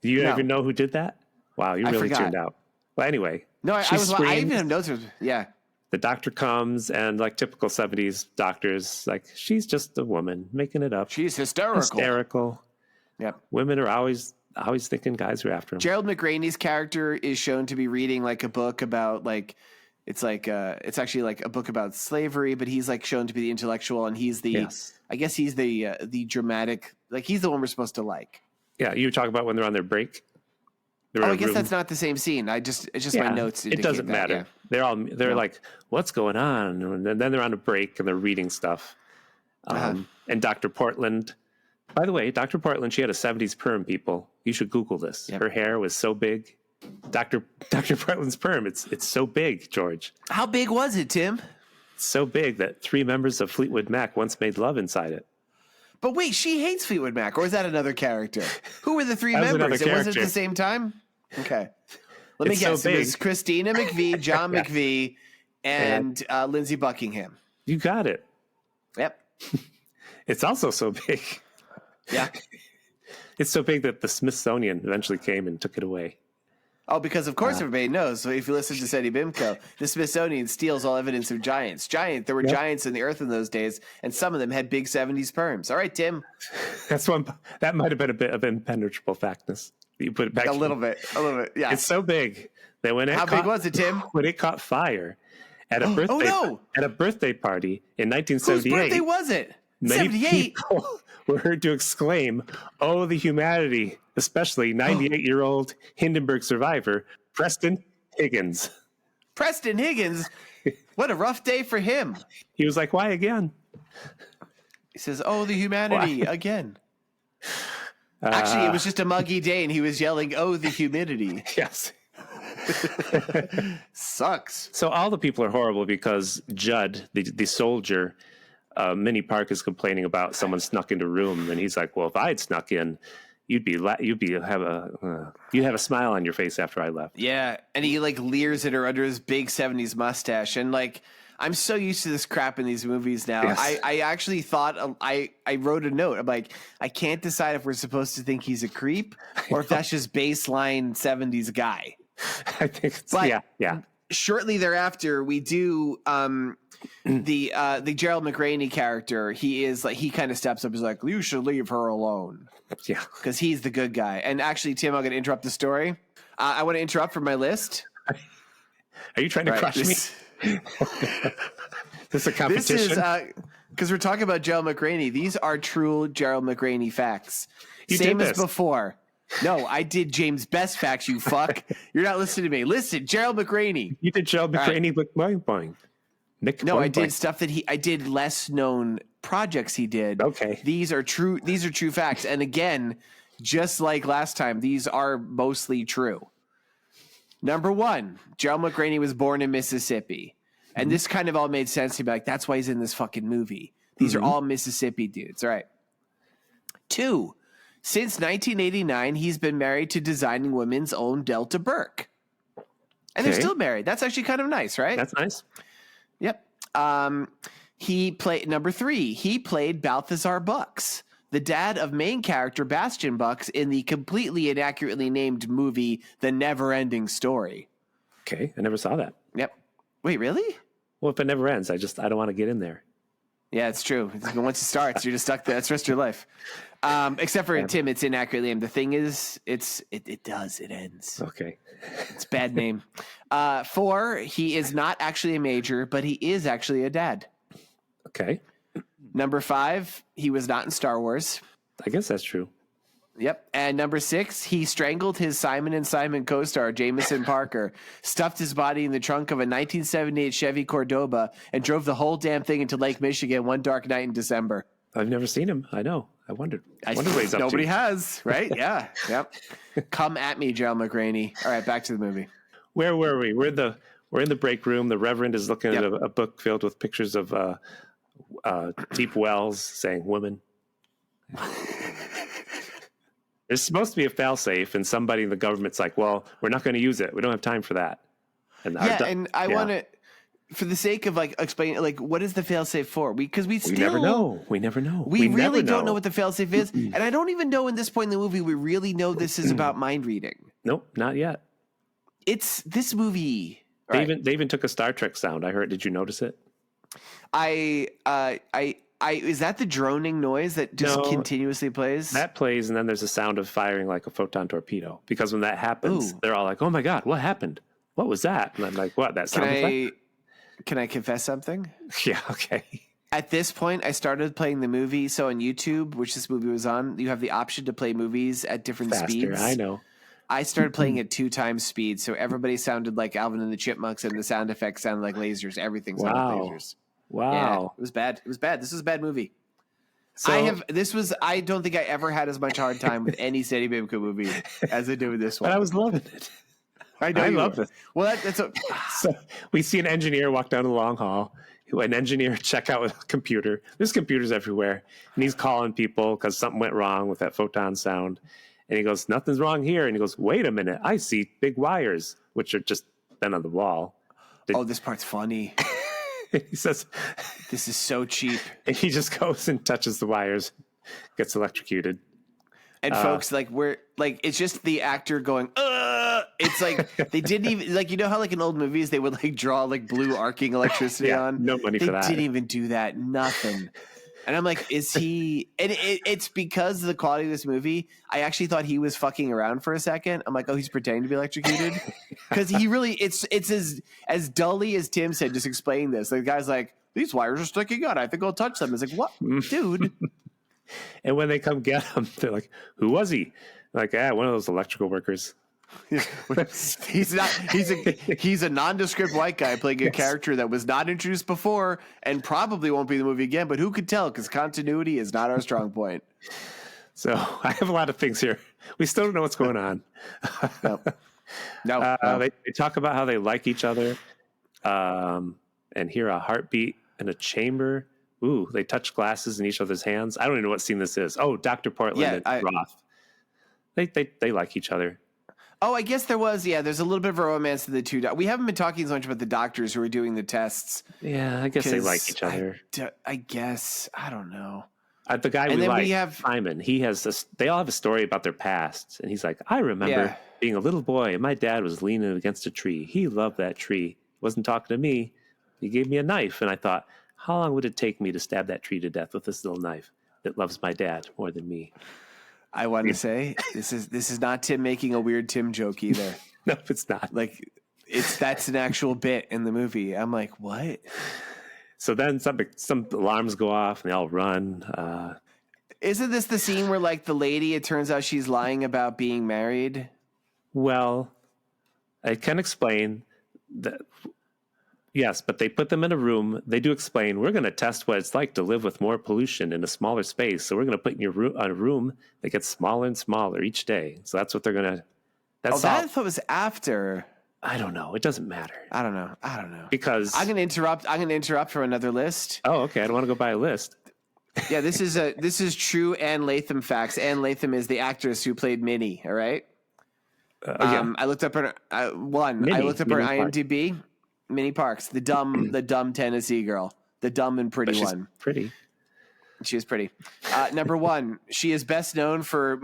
Do you even know who did that? Wow, you really tuned out. Well, anyway. No, I even have notes. Yeah. the doctor comes, and like typical 70s doctors, like, she's just a woman making it up. She's hysterical. Yep. Women are always thinking guys are after him. Gerald McRaney's character is shown to be reading like a book about like, it's actually like a book about slavery, but he's like shown to be the intellectual, and he's the, I guess he's the dramatic, like he's the one we're supposed to like. Yeah. You were talking about when they're on their break. I guess that's not the same scene. It's just my notes. It doesn't matter. Yeah. They're like, what's going on? And then they're on a break and they're reading stuff. And Dr. Portland, by the way, Dr. Portland, she had a 70s perm, people. You should Google this. Yep. Her hair was so big. Dr. Portland's perm, it's so big, George. How big was it, Tim? It's so big that 3 members of Fleetwood Mac once made love inside it. But wait, she hates Fleetwood Mac, or is that another character? Who were the 3 members? It wasn't at the same time? Okay. Let me guess. It was Christina McVie, John McVie, and Lindsey Buckingham. You got it. Yep. It's also so big. Yeah. It's so big that the Smithsonian eventually came and took it away. Oh, because of course everybody knows. So if you listen to Seddy Bimco, the Smithsonian steals all evidence of giants. There were giants in the earth in those days, and some of them had big 70s perms. All right, Tim. That might have been a bit of impenetrable factness. You put it back a little bit. Yeah. It's so big that How big was it, Tim? When it caught fire at a birthday at a birthday party in 1978. Whose birthday was it? Many 78. people were heard to exclaim, "Oh, the humanity!" Especially 98-year-old Hindenburg survivor Preston Higgins. Preston Higgins? What a rough day for him. He was like, "Why again?" He says, "Oh, the humanity again." Actually, it was just a muggy day, and he was yelling, "Oh, the humidity." Yes. Sucks. So all the people are horrible because Judd, the soldier, Minnie Park, is complaining about someone snuck into a room, and he's like, "Well, if I had snuck in, you'd have a smile on your face after I left." Yeah, and he like leers at her under his big 70s mustache, and like, I'm so used to this crap in these movies now. Yes. I actually thought I wrote a note. I'm like, I can't decide if we're supposed to think he's a creep or if that's just baseline 70s guy. I think it's, yeah. Shortly thereafter, we do the Gerald McRaney character. He kind of steps up. He's like, "You should leave her alone." Yeah, because he's the good guy. And actually, Tim, I'm going to interrupt the story. I want to interrupt from my list. Are you trying to crush me? This is a competition. This is because we're talking about Gerald McRaney. These are true Gerald McRaney facts. Same as before. No, I did James Best facts, you fuck. You're not listening to me. Listen, Gerald McRaney. You did Gerald McRaney with Boing Boing. I did stuff that I did less known projects he did. Okay. These are true facts. And again, just like last time, these are mostly true. Number 1, Gerald McRaney was born in Mississippi. And this kind of all made sense to me. Like, that's why he's in this fucking movie. These are all Mississippi dudes. All right. 2, since 1989, he's been married to designing women's own Delta Burke. And they're still married. That's actually kind of nice, right? That's nice. Yep. He played number 3. He played Balthazar Bucks, the dad of main character Bastian Bucks in the completely inaccurately named movie The Never-Ending Story. Okay, I never saw that. Yep. Wait, really? Well, if it never ends, I don't want to get in there. Yeah, it's true. Once it starts, you're just stuck there. That's the rest of your life. Except for Tim, it's inaccurately named. The thing is, it ends. Okay. It's a bad name. 4, he is not actually a major, but he is actually a dad. Okay. Number 5, he was not in Star Wars. I guess that's true. Yep. And number 6, he strangled his Simon & Simon co-star, Jameson Parker, stuffed his body in the trunk of a 1978 Chevy Cordoba, and drove the whole damn thing into Lake Michigan one dark night in December. I've never seen him. I know. I wondered what he's up to. Nobody has, right? Yeah. Yep. Come at me, Gerald McRaney. All right, back to the movie. Where were we? We're in the break room. The Reverend is looking at a book filled with pictures of deep wells, saying women. There's supposed to be a failsafe, and somebody in the government's like, "Well, we're not going to use it. We don't have time for that." And I want to, for the sake of like explaining, like, what is the failsafe for? Because we never know. We never know. We really don't know what the failsafe is, and I don't even know in this point in the movie we really know this is about mind reading. Nope, not yet. It's this movie, They even took a Star Trek sound. I heard. Did you notice it? Is that the droning noise that just continuously plays? That plays, and then there's a sound of firing like a photon torpedo. Because when that happens, they're all like, "Oh my god, what happened? What was that?" And I'm like, "What? That sound effect?" Can I confess something? Yeah. Okay. At this point, I started playing the movie. So on YouTube, which this movie was on, you have the option to play movies at different speeds. I know. I started playing at 2 times speed, so everybody sounded like Alvin and the Chipmunks, and the sound effects sounded like lasers. Everything sounded like lasers. Wow. Yeah, it was bad. It was bad. This was a bad movie. So, I don't think I ever had as much hard time with any Seddy Bimco movie as I did with this one. But I was loving it. I know. I love it. Well, so we see an engineer walk down the long hall. An engineer check out with a computer. There's computers everywhere. And he's calling people because something went wrong with that photon sound. And he goes, "Nothing's wrong here." And he goes, "Wait a minute. I see big wires," which are just then on the wall. This part's funny. He says, "This is so cheap." And he just goes and touches the wires, gets electrocuted. And folks, it's just the actor going, It's like they didn't even you know how like in old movies they would like draw like blue arcing electricity on. No money for that. They didn't even do that. Nothing. And I'm like, is he? And it's because of the quality of this movie. I actually thought he was fucking around for a second. I'm like, oh, he's pretending to be electrocuted because he really. It's as dully as Tim said. Just explaining this. The guy's like, these wires are sticking out. I think I'll touch them. It's like, what, dude? And when they come get him, they're like, "Who was he?" Like, one of those electrical workers. He's not. He's a nondescript white guy playing a character that was not introduced before and probably won't be in the movie again. But who could tell? Because continuity is not our strong point. So I have a lot of things here. We still don't know what's going on. No. They talk about how they like each other, and hear a heartbeat in a chamber. Ooh, they touch glasses in each other's hands. I don't even know what scene this is. Oh, Dr. Portland and Roth. They like each other. Oh, I guess there was. Yeah, there's a little bit of a romance to the two. We haven't been talking so much about the doctors who are doing the tests. Yeah, I guess they like each other. I guess. I don't know. The guy we have Simon. He has this. They all have a story about their past, and he's like, "I remember being a little boy, and my dad was leaning against a tree. He loved that tree. He wasn't talking to me. He gave me a knife, and I thought, how long would it take me to stab that tree to death with this little knife that loves my dad more than me?" I want to say this is not Tim making a weird Tim joke either. No, it's not. Like that's an actual bit in the movie. I'm like, what? So then some alarms go off and they all run. Isn't this the scene where like the lady, it turns out she's lying about being married? Well, I can explain that. Yes, but they put them in a room. They do explain, we're going to test what it's like to live with more pollution in a smaller space. So we're going to put you in a room that gets smaller and smaller each day. So that's what they're going to. I thought it was after. I don't know. It doesn't matter. I don't know. Because I'm going to interrupt for another list. Oh, okay. I don't want to go by a list. Yeah, this is true Anne Latham facts. Anne Latham is the actress who played Minnie. All right. I looked up her Minnie, I looked up her IMDb. Park. Minnie Parks, the dumb Tennessee girl, the dumb and pretty one. Pretty. She is pretty. Number 1, she is best known for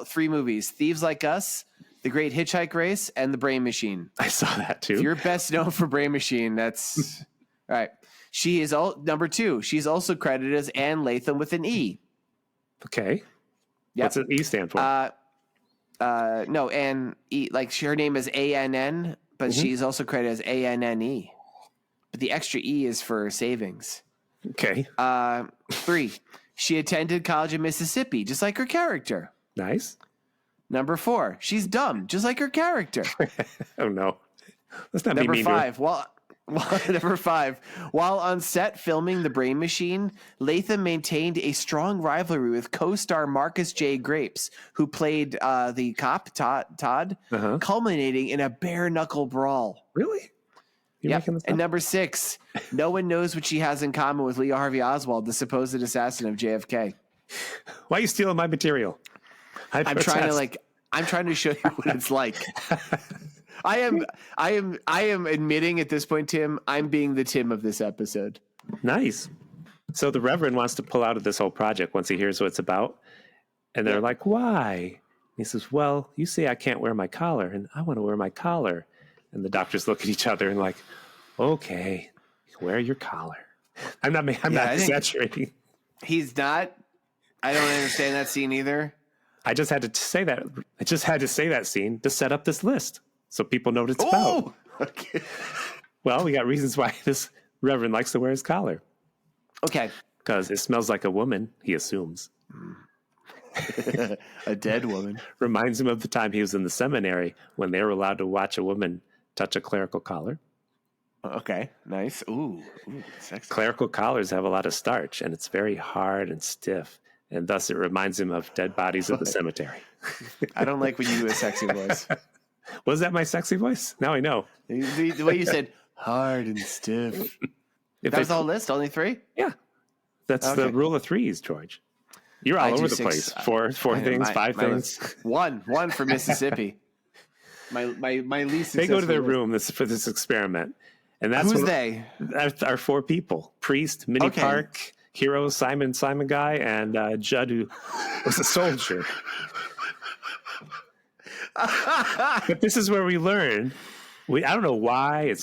three movies: Thieves Like Us, The Great Hitchhike Race, and The Brain Machine. I saw that too. If you're best known for Brain Machine, that's all right. She is number 2. She's also credited as Anne Latham with an E. Okay. Yep. What's an E stand for? No, Anne E. Like her name is ANN. But she's also credited as ANNE. But the extra E is for savings. Okay. 3, she attended college in Mississippi, just like her character. Nice. Number 4, she's dumb, just like her character. Oh, no. Let's not Number be mean 5, Number 5, while on set filming The Brain Machine, Latham maintained a strong rivalry with co-star Marcus J. Grapes, who played the cop, Todd, culminating in a bare-knuckle brawl. Really? Yeah. And number 6, no one knows what she has in common with Lee Harvey Oswald, the supposed assassin of JFK. Why are you stealing my material? I'm trying to show you what it's like. I am admitting at this point, Tim, I'm being the Tim of this episode. Nice. So the Reverend wants to pull out of this whole project once he hears what it's about. And they're like, why? And he says, well, you say I can't wear my collar, and I want to wear my collar. And the doctors look at each other and like, okay, wear your collar. I'm not exaggerating. He's not. I don't understand that scene either. I just had to say that. I just had to say that scene to set up this list so people know what it's about. Okay. Well, we got reasons why this reverend likes to wear his collar. Okay. Because it smells like a woman, he assumes. A dead woman. Reminds him of the time he was in the seminary when they were allowed to watch a woman touch a clerical collar. Okay, nice. Ooh, sexy. Clerical collars have a lot of starch, and it's very hard and stiff, and thus it reminds him of dead bodies in the cemetery. I don't like when you do a sexy voice. Was that my sexy voice? Now I know. The way you said hard and stiff. That was the whole list? Only 3? Yeah. That's the rule of 3s, George. You're all over the place. Four things, 5 things. One for Mississippi. My least They go to their room for this experiment. And that's who's they? Our 4 people: Priest, Minnie Park, Hero, Simon Guy, and Judd, who was a soldier. But this is where we learn. I don't know why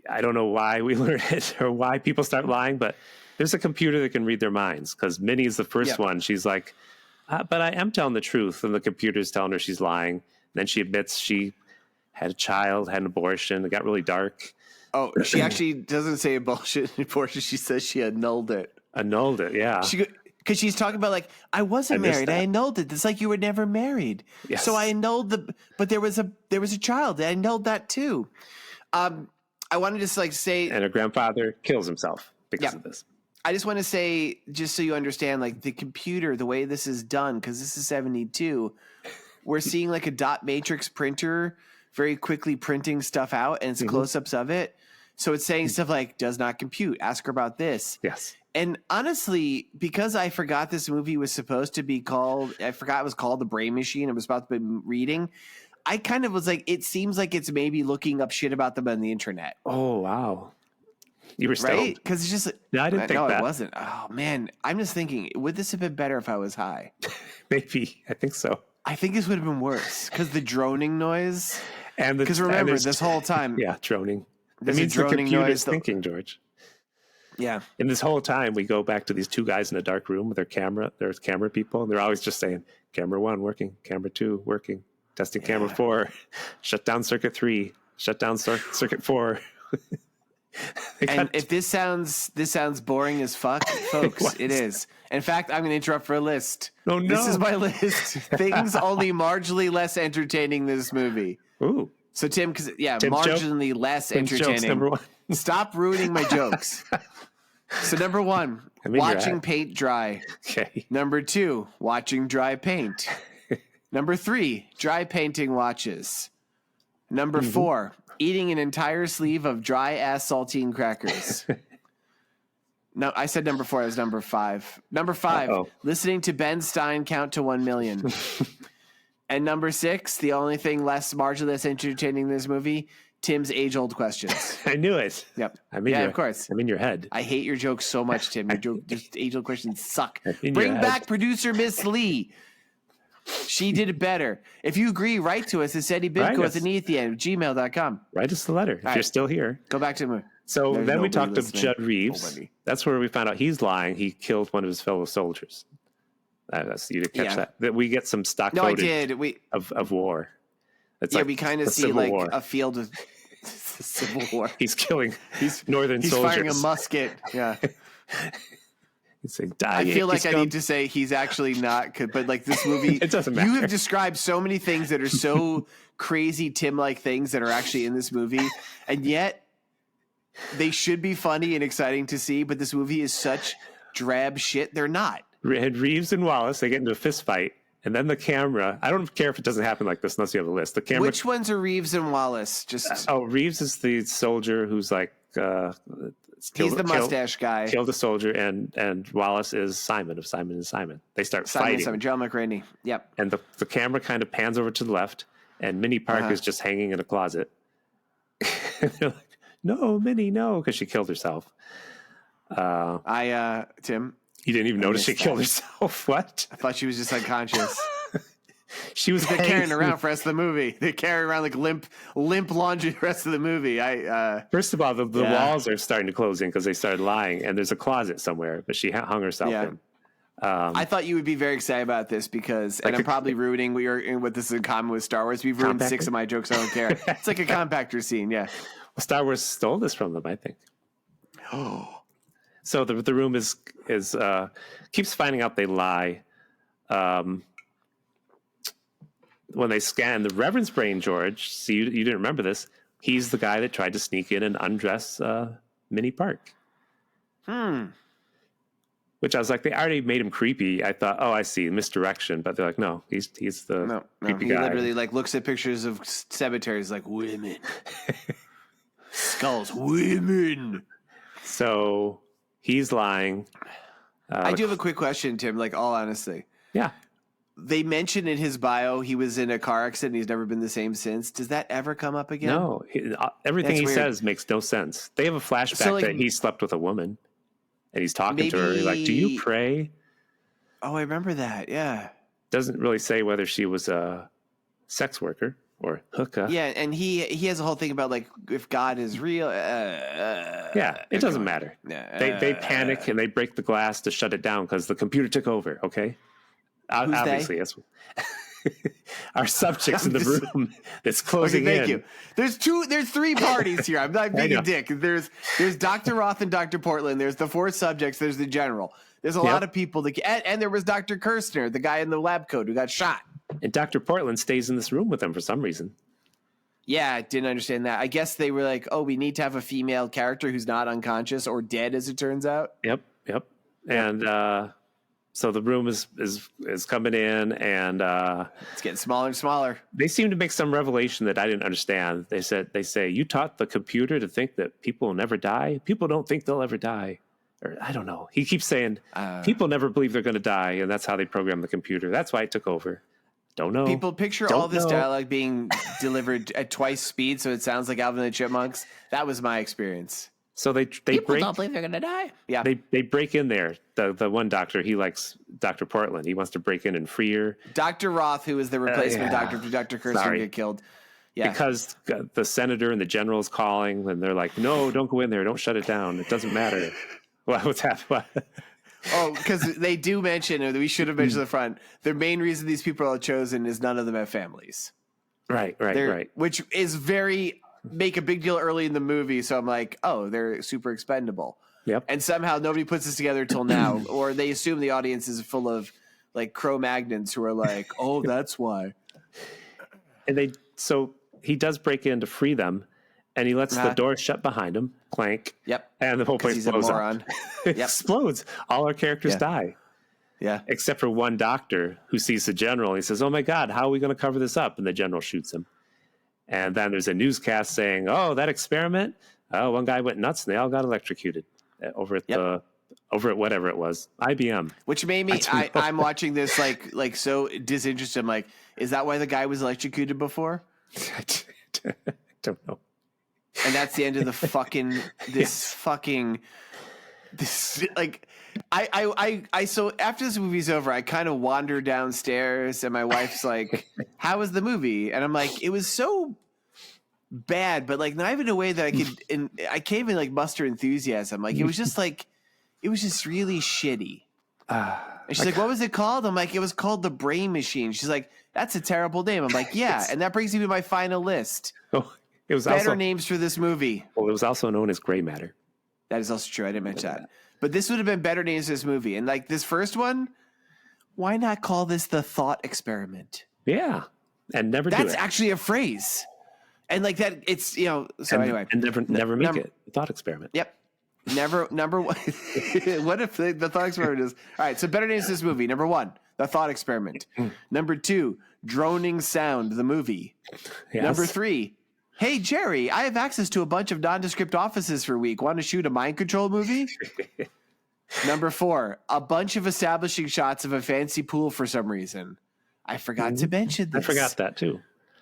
I don't know why we learn it or why people start lying, but there's a computer that can read their minds, because Minnie is the first one. She's like, but I am telling the truth. And the computer's telling her she's lying. And then she admits she had a child, had an abortion. It got really dark. Oh, she actually doesn't say abortion. She says she annulled it. Annulled it, yeah. Because she's talking about like, I wasn't married. I annulled it. It's like you were never married. Yes. So I annulled but there was a child. I annulled that too. I want to just like say. And her grandfather kills himself because of this. I just want to say, just so you understand, like the computer, the way this is done, because this is 72, we're seeing like a dot matrix printer very quickly printing stuff out, and it's close-ups of it. So it's saying stuff like, does not compute. Ask her about this. Yes. And honestly, because I forgot this movie was supposed to be called, I forgot it was called The Brain Machine. It was about to be reading. I kind of was like, it seems like it's maybe looking up shit about them on the internet. Oh, wow. You were stoned. Right? Because it's just no, I didn't think that. No, it wasn't. Oh, man. I'm just thinking, would this have been better if I was high? Maybe. I think so. I think this would have been worse because the droning noise. And because remember, this whole time. Yeah, droning. That means the computer's thinking, George. Yeah. And this whole time, we go back to these 2 guys in a dark room with their camera. There's camera people, and they're always just saying, camera 1 working, camera 2 working, testing camera 4, shut down circuit 3, shut down circuit 4. And if this sounds boring as fuck, folks, it is. In fact, I'm going to interrupt for a list. Oh, no. This is my list. Things only marginally less entertaining this movie. Ooh. So Tim's marginally joke? less Tim's entertaining. Joke's number 1. Stop ruining my jokes. So number 1, watching paint dry. Okay. Number 2, watching dry paint. Number 3, dry painting watches. Number 4, eating an entire sleeve of dry ass saltine crackers. No, I said number 4. It was number 5. Number 5, listening to Ben Stein count to 1 million. And number 6, the only thing marginally less entertaining in this movie, Tim's age-old questions. I knew it. Yep. Of course. I'm in your head. I hate your jokes so much, Tim. Your age-old questions suck. Bring back producer Miss Lee. She did it better. If you agree, write to us at Seddy Bimco with an E at the end, gmail.com. Write us the letter if you're still here. Go back to him. So then we talked to Judd Reeves. That's where we found out he's lying. He killed one of his fellow soldiers. You didn't catch that. That we get some stock footage I did. of war. It's we kind of see like a field of Civil War. He's killing Northern soldiers. He's firing a musket. Yeah. He's saying, die. I feel like I need to say he's actually not, but like this movie, it doesn't matter. You have described so many things that are so crazy Tim-like things that are actually in this movie, and yet they should be funny and exciting to see, but this movie is such drab shit. They're not. Had Reeves and Wallace, they get into a fist fight, and then the camera. I don't care if it doesn't happen like this unless you have a list. The camera. Which ones are Reeves and Wallace? Reeves is the soldier who's like. He's the mustache guy. Killed a soldier, and Wallace is Simon of Simon and Simon. They start fighting. Simon, John McRaney. Yep. And the camera kind of pans over to the left, and Minnie Park is just hanging in a closet. And they're like, "No, Minnie, no," because she killed herself. Tim. You didn't even notice she killed herself. What? I thought she was just unconscious. She was carrying around for the rest of the movie. They carry around like limp laundry the rest of the movie. First of all, the walls are starting to close in because they started lying, and there's a closet somewhere, but she hung herself in. I thought you would be very excited about this because, and I'm probably ruining what this is in common with Star Wars. We've ruined 6 of my jokes. I don't care. It's like a compactor scene. Yeah. Well, Star Wars stole this from them, I think. Oh. So the room is keeps finding out they lie. When they scan the Reverend's brain, George, so you didn't remember this. He's the guy that tried to sneak in and undress Minnie Park. Which I was like, they already made him creepy. I thought, oh, I see, misdirection. But they're like, no, he's the creepy guy. He literally like looks at pictures of cemeteries like women, skulls, women. So he's lying. I do have a quick question, Tim. Like, all honesty. Yeah. They mentioned in his bio he was in a car accident. He's never been the same since. Does that ever come up again? No. Everything he says makes no sense. They have a flashback that he slept with a woman. And he's talking to her. Like, do you pray? Oh, I remember that. Yeah. Doesn't really say whether she was a sex worker or hooker. Yeah, and he has a whole thing about like if God is real. It doesn't matter. They panic and they break the glass to shut it down because the computer took over. Okay. Obviously, it's our subjects in the room that's closing in. Thank you. There's 3 parties here. I'm not being a dick. There's Dr. Roth and Dr. Portland. There's the 4 subjects. There's the general. There's a lot of people and there was Dr. Kirstner, the guy in the lab coat who got shot. And Dr. Portland stays in this room with them for some reason. Yeah, I didn't understand that. I guess they were like, oh, we need to have a female character who's not unconscious or dead, as it turns out. Yep. And so the room is coming in, and it's getting smaller and smaller. They seem to make some revelation that I didn't understand. They say you taught the computer to think that people will never die. People don't think they'll ever die, or I don't know. He keeps saying people never believe they're going to die, and that's how they program the computer. That's why it took over. Don't know. People picture all this dialogue being delivered at twice speed, so it sounds like Alvin and the Chipmunks. That was my experience. So they people don't believe they're gonna die. Yeah, they break in there. The one doctor, he likes Dr. Portland. He wants to break in and free her. Dr. Roth, who is the replacement doctor for Dr. Kirsten, get killed. Yeah, because the senator and the general is calling, and they're like, "No, don't go in there. Don't shut it down. It doesn't matter." What's happening? Oh, because they do mention, or we should have mentioned the front. The main reason these people are chosen is none of them have families. Right. Which is make a big deal early in the movie. So I'm like, oh, they're super expendable. Yep. And somehow nobody puts this together till now, or they assume the audience is full of like Cro-Magnons who are like, oh, that's why. And so he does break in to free them, and he lets the door shut behind him. Clank. Yep. And the whole place blows up. It explodes. All our characters die. Yeah. Except for one doctor who sees the general. And he says, oh, my God, how are we going to cover this up? And the general shoots him. And then there's a newscast saying, oh, that experiment, one guy went nuts and they all got electrocuted over at whatever it was, IBM. Which made me, I'm watching this like so disinterested. I'm like, is that why the guy was electrocuted before? I don't know. And that's the end of the so after this movie's over, I kind of wander downstairs and my wife's like, how was the movie? And I'm like, it was so bad, but like not even a way that I could, and I can't even like muster enthusiasm. Like it was just really shitty. And she's like, what was it called? I'm like, it was called The Brain Machine. She's like, that's a terrible name. I'm like, yeah. And that brings me to my final list. Oh, it was better names for this movie. Well, it was also known as Gray Matter. That is also true. I didn't mention that. But this would have been better names for this movie. And like this first one, why not call this The Thought Experiment? Yeah. And never do it. That's actually a phrase. And like that, it's, anyway. And never make it. The Thought Experiment. Yep. Number one. What if the Thought Experiment is? All right. So better names for this movie. Number 1, The Thought Experiment. Number 2, Droning Sound, the movie. Yes. Number 3, hey, Jerry, I have access to a bunch of nondescript offices for a week. Want to shoot a mind control movie? Number 4, a bunch of establishing shots of a fancy pool for some reason. I forgot to mention this. I forgot that too.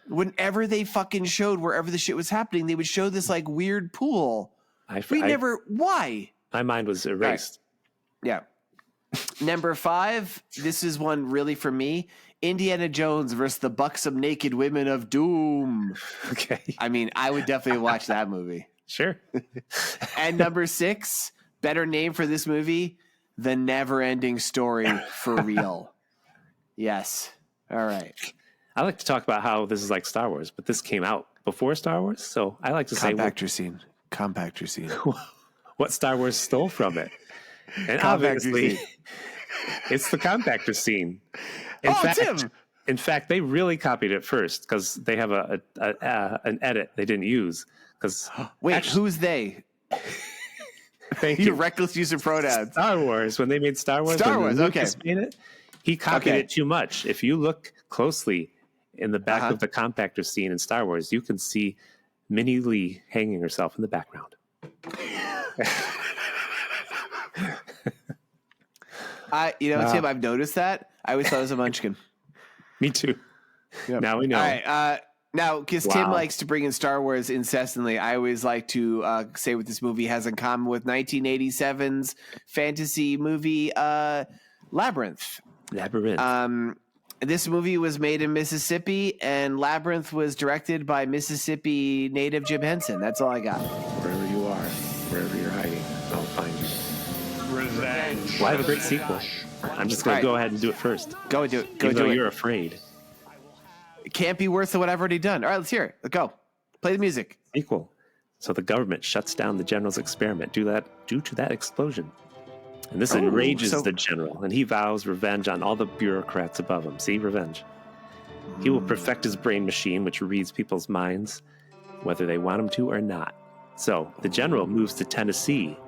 Whenever they fucking showed wherever the shit was happening, they would show this like weird pool. Why? My mind was erased. Right. Yeah. Number 5, this is one really for me. Indiana Jones versus the buxom naked women of doom. Okay. I mean, I would definitely watch that movie. Sure. And number 6, better name for this movie, The Never-Ending Story for Real. Yes. All right. I like to talk about how this is like Star Wars, but this came out before Star Wars, so I like to say Compactor scene. What Star Wars stole from it. And Compactor obviously, scene. it's the compactor scene. Tim! In fact, they really copied it first because they have an edit they didn't use. Wait, who's they? Thank You you. reckless use of pronouns. Star Wars, when they made Star Wars, Lucas made it, he copied it too much. If you look closely in the back of the compactor scene in Star Wars, you can see Minnie Lee hanging herself in the background. Tim, I've noticed that. I always thought it was a munchkin. Me too. Yep. Now we know. All right. Now, because Tim likes to bring in Star Wars incessantly, I always like to say what this movie has in common with 1987's fantasy movie Labyrinth. This movie was made in Mississippi, and Labyrinth was directed by Mississippi native Jim Henson. That's all I got. Wherever you are, wherever you're hiding, I'll find you. Revenge. Well, I have a great sequel. I'm just going to go ahead and do it first. Go do it. Even though you're afraid. It can't be worse than what I've already done. All right, let's hear it. Let's go. Play the music. Sequel. So the government shuts down the general's experiment due to that explosion. And this enrages the general, and he vows revenge on all the bureaucrats above him. See, revenge. He will perfect his brain machine, which reads people's minds, whether they want him to or not. So the general moves to Tennessee,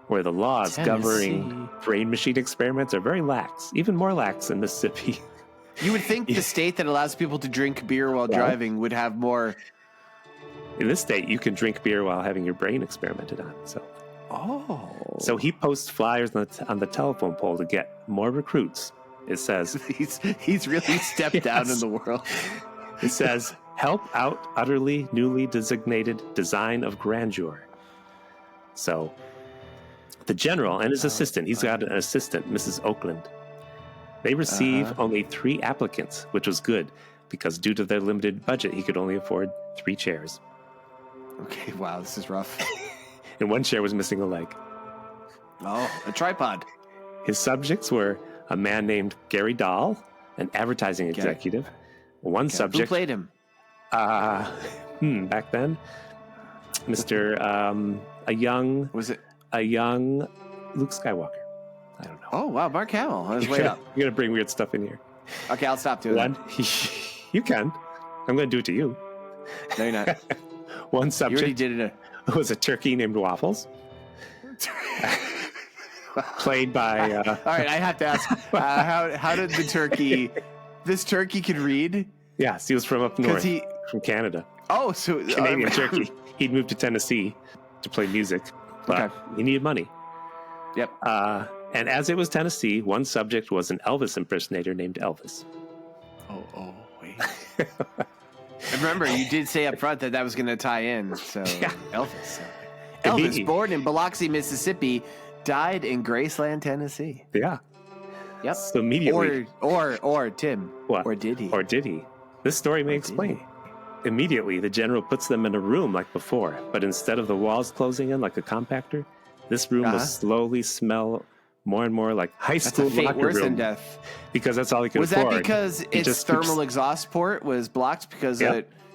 where the laws governing brain machine experiments are very lax, even more lax than Mississippi. You would think the state that allows people to drink beer while driving would have more. In this state, you can drink beer while having your brain experimented on. So he posts flyers on the telephone pole to get more recruits. It says he's really stepped down in the world. It says, help out utterly newly designated design of grandeur. So the general and his assistant, he's got an assistant, Mrs. Oakland. They receive only 3 applicants, which was good because due to their limited budget, he could only afford 3 chairs. Okay, wow, this is rough. And 1 chair was missing a leg. Oh, a tripod. His subjects were a man named Gary Dahl, an advertising executive. One subject. Who played him? Back then, Mr. A young Luke Skywalker. I don't know. Oh wow, Mark Hamill on his way up. You're gonna bring weird stuff in here. Okay, I'll stop doing that. You can. I'm gonna do it to you. No, you're not. One subject. You already did it. Was a turkey named Waffles. Played by. All right, I have to ask. How did the turkey? This turkey could read. Yes, he was from up north, from Canada. Oh, so Canadian turkey. He'd moved to Tennessee to play music, but he needed money. Yep. And as it was Tennessee, one subject was an Elvis impersonator named Elvis. Oh, wait. And remember, you did say up front that was going to tie in. So Elvis. Elvis, born in Biloxi, Mississippi, died in Graceland, Tennessee. Yeah. Yep. So immediately. Or Tim. What? Or did he? Or did he? This story may explain. Immediately, the general puts them in a room like before, but instead of the walls closing in like a compactor, this room will slowly smell more and more like high school locker worse room. Than death. Because that's all he could Was afford. that because its thermal exhaust port was blocked because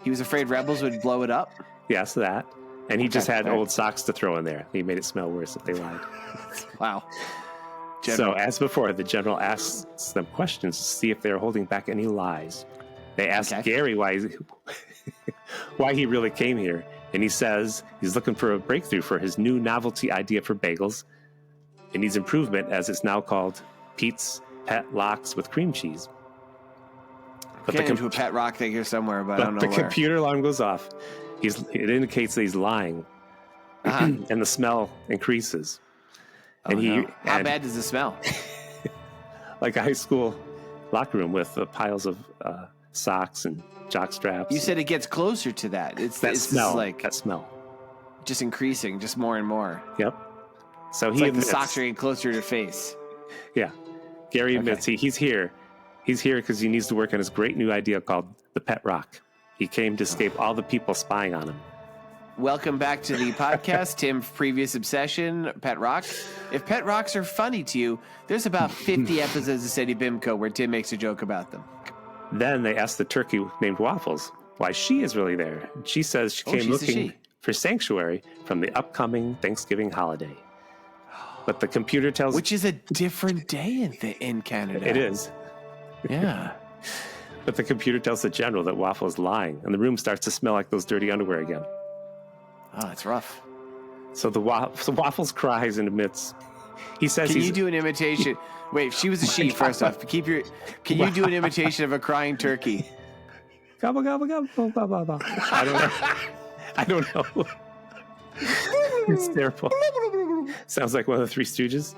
he was afraid rebels would blow it up? Yes, that. And he just had old socks to throw in there. He made it smell worse if they lied. Wow. General. So, as before, the general asks them questions to see if they're holding back any lies. They ask Gary why he really came here. And he says he's looking for a breakthrough for his new novelty idea for bagels. It needs improvement, as it's now called Pete's Pet Locks with cream cheese. But getting into a pet rock thing here somewhere, but I don't know where. The computer alarm goes off. It indicates that he's lying, and the smell increases. How bad does it smell? Like a high school locker room with piles of socks and jock straps. You said it gets closer to that. That smell. Just increasing, just more and more. Yep. So it's like the socks are getting closer to your face. Yeah. Gary admits he's here, He's here because he needs to work on his great new idea called the Pet Rock. He came to escape all the people spying on him. Welcome back to the podcast, Tim's previous obsession, Pet Rocks. If Pet Rocks are funny to you, there's about 50 episodes of Seddy Bimco where Tim makes a joke about them. Then they ask the turkey named Waffles why she is really there. She says she came looking for sanctuary from the upcoming Thanksgiving holiday. But the computer tells... Which is a different day in Canada. It is. Yeah. But the computer tells the general that Waffles is lying, and the room starts to smell like those dirty underwear again. Oh, it's rough. So Waffles cries and admits. He says, "Can you do an imitation?" Wait, she was a she. First off, can you do an imitation of a crying turkey? Gobble gobble gobble blah blah blah. I don't know. It's terrible. Sounds like one of the Three Stooges.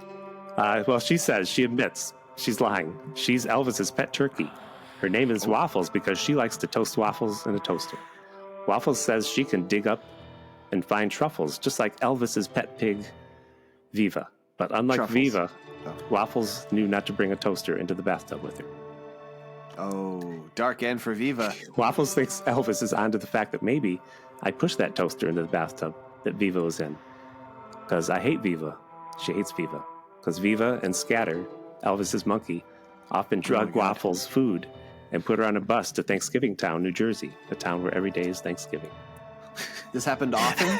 Well, she admits she's lying. She's Elvis's pet turkey. Her name is Waffles because she likes to toast waffles in a toaster. Waffles says she can dig up and find truffles, just like Elvis's pet pig, Viva. But unlike Viva, Waffles knew not to bring a toaster into the bathtub with her. Oh, dark end for Viva. Waffles thinks Elvis is onto the fact that maybe I pushed that toaster into the bathtub that Viva was in. Because I hate Viva. She hates Viva. Because Viva and Scatter, Elvis's monkey, often drug Waffles food and put her on a bus to Thanksgiving Town, New Jersey, a town where every day is Thanksgiving. This happened often?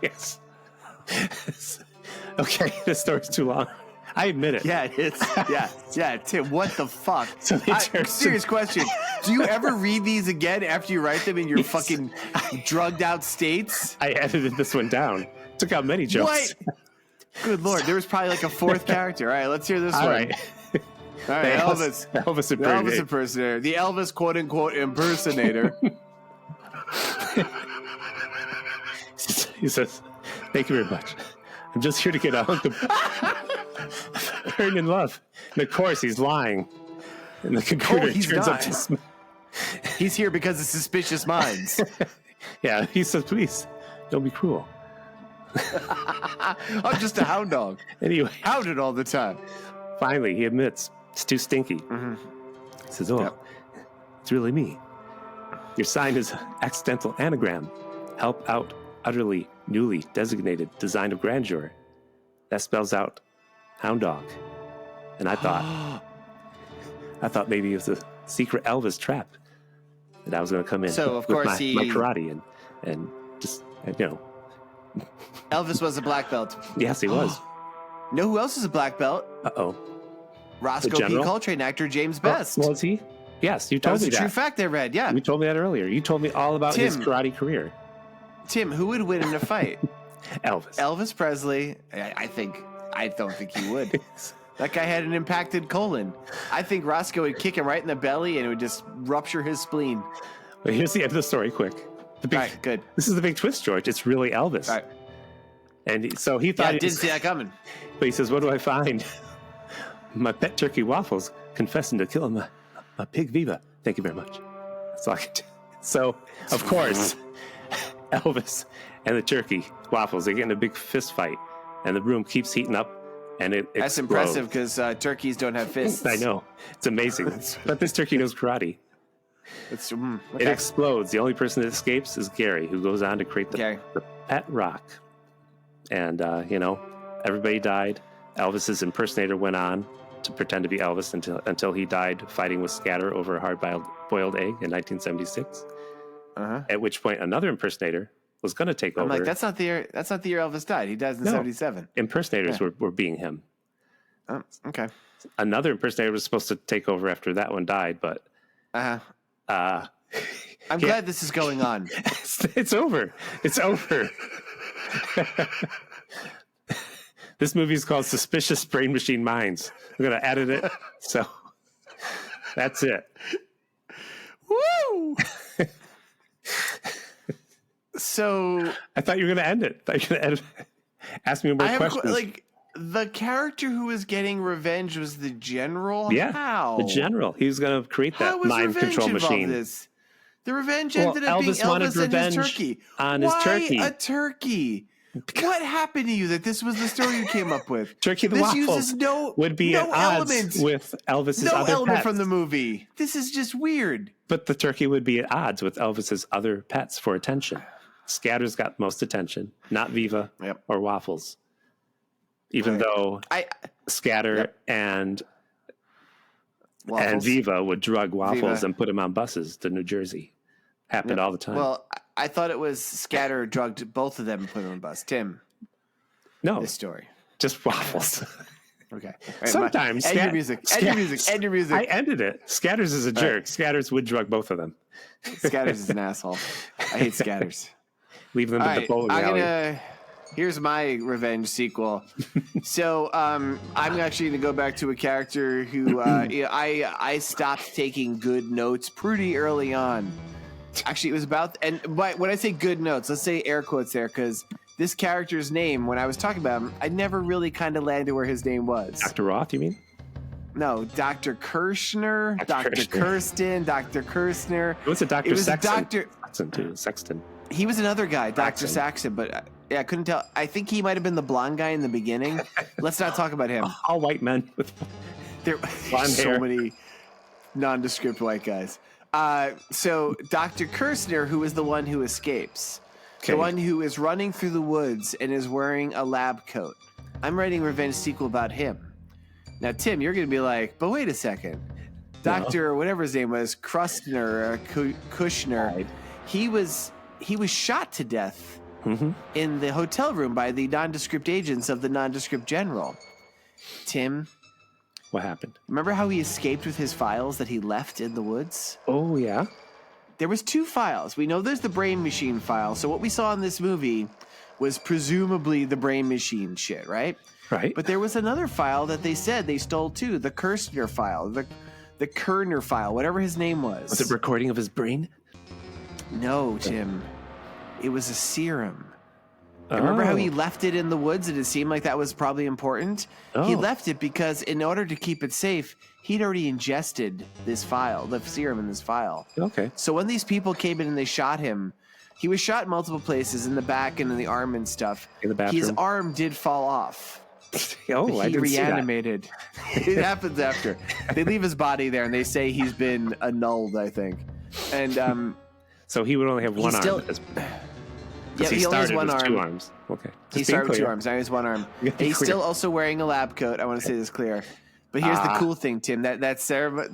Yes. Okay, this story's too long. I admit it. Yeah, yeah, Tim, what the fuck? So serious question. Do you ever read these again after you write them in your fucking drugged out states? I edited this one down. Took out many jokes. What? Good Lord, there was probably like a fourth character. All right, let's hear this one. All right, Elvis impersonator. The Elvis quote-unquote impersonator. He says, "Thank you very much. I'm just here to get a hunk of burn in love." And of course, he's lying. And the computer turns up to He's here because of suspicious minds. Yeah, he says, "Please, don't be cruel." I'm just a hound dog. Anyway, hounded all the time. Finally, he admits it's too stinky. Mm-hmm. He says, It's really me. Your sign is accidental anagram. Help out utterly newly designated design of grandeur. That spells out hound dog. And I thought maybe it was a secret Elvis trap that I was going to come in. So of with course my karate and just Elvis was a black belt. Yes, he was. Know who else is a black belt? Uh-oh. Roscoe P. Coltrane actor James Best. Was he? Yes, you told me that. That was a true fact I read, yeah. You told me that earlier. You told me all about his karate career. Tim, who would win in a fight? Elvis. Elvis Presley. I don't think he would. That guy had an impacted colon. I think Roscoe would kick him right in the belly and it would just rupture his spleen. But here's the end of the story, quick. All right, good. This is the big twist, George. It's really Elvis. All right. And so he thought... I didn't see that coming. But he says, what do I find? My pet turkey Waffles confessing to killing my pig Viva. Thank you very much. That's all I can do. So, of course, Elvis and the turkey Waffles, they get in a big fist fight. And the room keeps heating up. And it That's explodes. Impressive because turkeys don't have fists. I know. It's amazing. But this turkey knows karate. Okay. It explodes. The only person that escapes is Gary, who goes on to create the Pet Rock. And, everybody died. Elvis's impersonator went on to pretend to be Elvis until he died fighting with Scatter over a hard-boiled egg in 1976. Uh-huh. At which point another impersonator was going to take over. I'm like, that's not the year Elvis died. He dies in 77. Impersonators were being him. Oh, okay. Another impersonator was supposed to take over after that one died, but... I'm glad this is going on. It's over. It's over. This movie is called Suspicious Brain Machine Minds. I'm going to edit it. So that's it. Woo! So I thought you were going to end it. I thought you were going to ask me more questions. The character who was getting revenge was the general? Yeah. How? The general. He was going to create that mind control machine. The revenge ended up being Elvis and his turkey. On his turkey. Why a turkey? What happened to you that this was the story you came up with? Turkey the this Waffles uses no, would be no at odds element. with Elvis's no other element pets. from the movie. This is just weird. But the turkey would be at odds with Elvis's other pets for attention. Scatter's got most attention, not Viva or Waffles. Even though Scatter and Viva would drug Waffles and put him on buses to New Jersey. Happened all the time. Well, I thought it was Scatter drugged both of them and put them on a bus. Tim. No. This story. Just Waffles. Okay. Sometimes. End your music. End your music. I ended it. Scatters is a jerk. Right. Scatters would drug both of them. Scatters is an asshole. I hate Scatters. Leave them in the bowling alley. Here's my revenge sequel. So I'm actually going to go back to a character who I stopped taking good notes pretty early on. Actually, it was about, and when I say good notes, let's say air quotes there, because this character's name, when I was talking about him, I never really kind of landed where his name was. Dr. Roth, you mean? No, Dr. Kirshner, Dr. Kirsten, Dr. Kirshner. It was a Dr. Sexton. Dr. Saxon, too. Sexton. He was another guy, Dr. Saxon, but I couldn't tell. I think he might have been the blonde guy in the beginning. Let's not talk about him. All white men with blonde so hair. Many nondescript white guys. So Dr. Kirshner, who is the one who escapes, the one who is running through the woods and is wearing a lab coat. I'm writing a revenge sequel about him. Now, Tim, you're going to be like, but wait a second. Dr. whatever his name was, Krustner, Kushner, right. he was shot to death in the hotel room by the nondescript agents of the nondescript general. Tim, what happened? Remember how he escaped with his files that he left in the woods? Oh, yeah. There was 2 files. We know there's the brain machine file. So what we saw in this movie was presumably the brain machine shit, right? Right. But there was another file that they said they stole too, the Kirshner file, the Kerner file, whatever his name was. Was it recording of his brain? No, Tim. It was a serum. Remember how he left it in the woods and it seemed like that was probably important? He left it because in order to keep it safe, he'd already ingested this file, the serum in this file. Okay. So when these people came in and they shot him, he was shot in multiple places, in the back and in the arm and stuff. In the bathroom. His arm did fall off. I didn't reanimated. See that. It happens after. They leave his body there and they say he's been annulled, I think. And so he would only have one arm. Yeah, he only has one arm. 2 arms. Okay. He started with 2 arms. Now he has 1 arm. And he's still also wearing a lab coat. I want to say this clear. But here's the cool thing, Tim. That serum,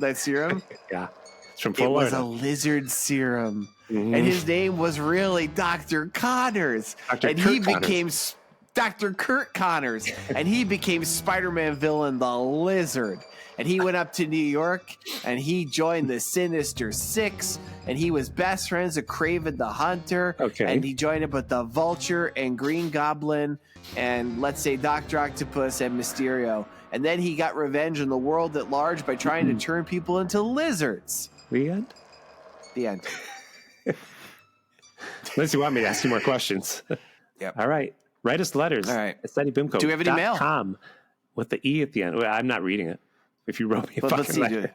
yeah, it's from Florida. It was a lizard serum. And his name was really Dr. Connors. He became Dr. Kurt Connors. And he became Spider-Man villain, the Lizard. And he went up to New York and he joined the Sinister Six. And he was best friends with Kraven the Hunter. Okay. And he joined up with the Vulture and Green Goblin and, let's say, Dr. Octopus and Mysterio. And then he got revenge on the world at large by trying to turn people into lizards. The end? The end. Unless you want me to ask you more questions. Yep. All right. Write us letters. All right. At Seddy Bimco. Do we have an email? .com with the E at the end. Well, I'm not reading it. If you wrote me a fucking letter.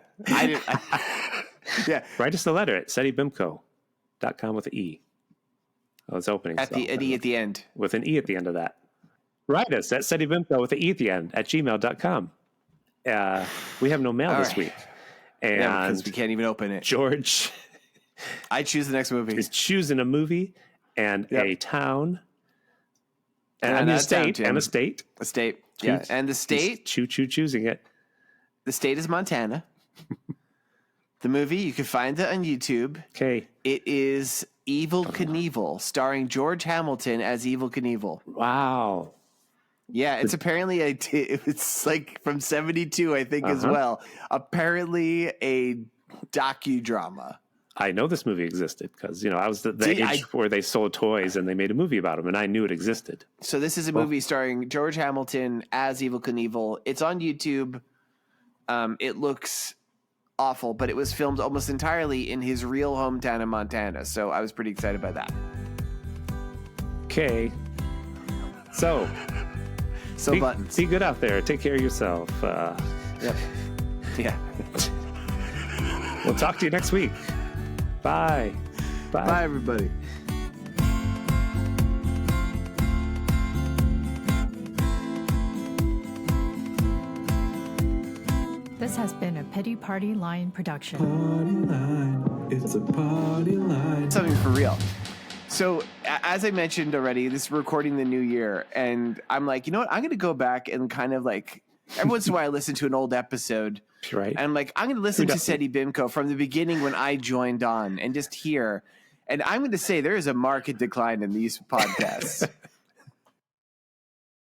Yeah. Write us a letter at seddybimco.com with the E. Oh, it's opening. An E at the end. With an E at the end of that. Write us at seddybimco with an E at the end at gmail.com. We have no mail this week. And because we can't even open it. George. I choose the next movie. Is choosing a movie and a town. And a state. Town, and a state. A state. Yeah. And the state. Choosing it. The state is Montana. The movie, you can find it on YouTube. Okay. It is Evel Knievel, starring George Hamilton as Evel Knievel. Wow. Yeah, it's apparently it's like from 72, I think, as well. Apparently a docudrama. I know this movie existed because, I was the age where they sold toys and they made a movie about him, and I knew it existed. So this is a movie starring George Hamilton as Evel Knievel. It's on YouTube. It looks awful, but it was filmed almost entirely in his real hometown in Montana. So I was pretty excited by that. Okay. So buttons. Be good out there. Take care of yourself. Yep. Yeah. We'll talk to you next week. Bye. Bye, everybody. This has been a Pity Party Line production. Party line. It's a party line. Something for real. So, as I mentioned already, this is recording the new year, and I'm like, you know what? I'm going to go back and kind of like, every once in a while I listen to an old episode, right? And I'm like, I'm going to listen to Seddy Bimco from the beginning when I joined on and just hear. And I'm going to say there is a marked decline in these podcasts.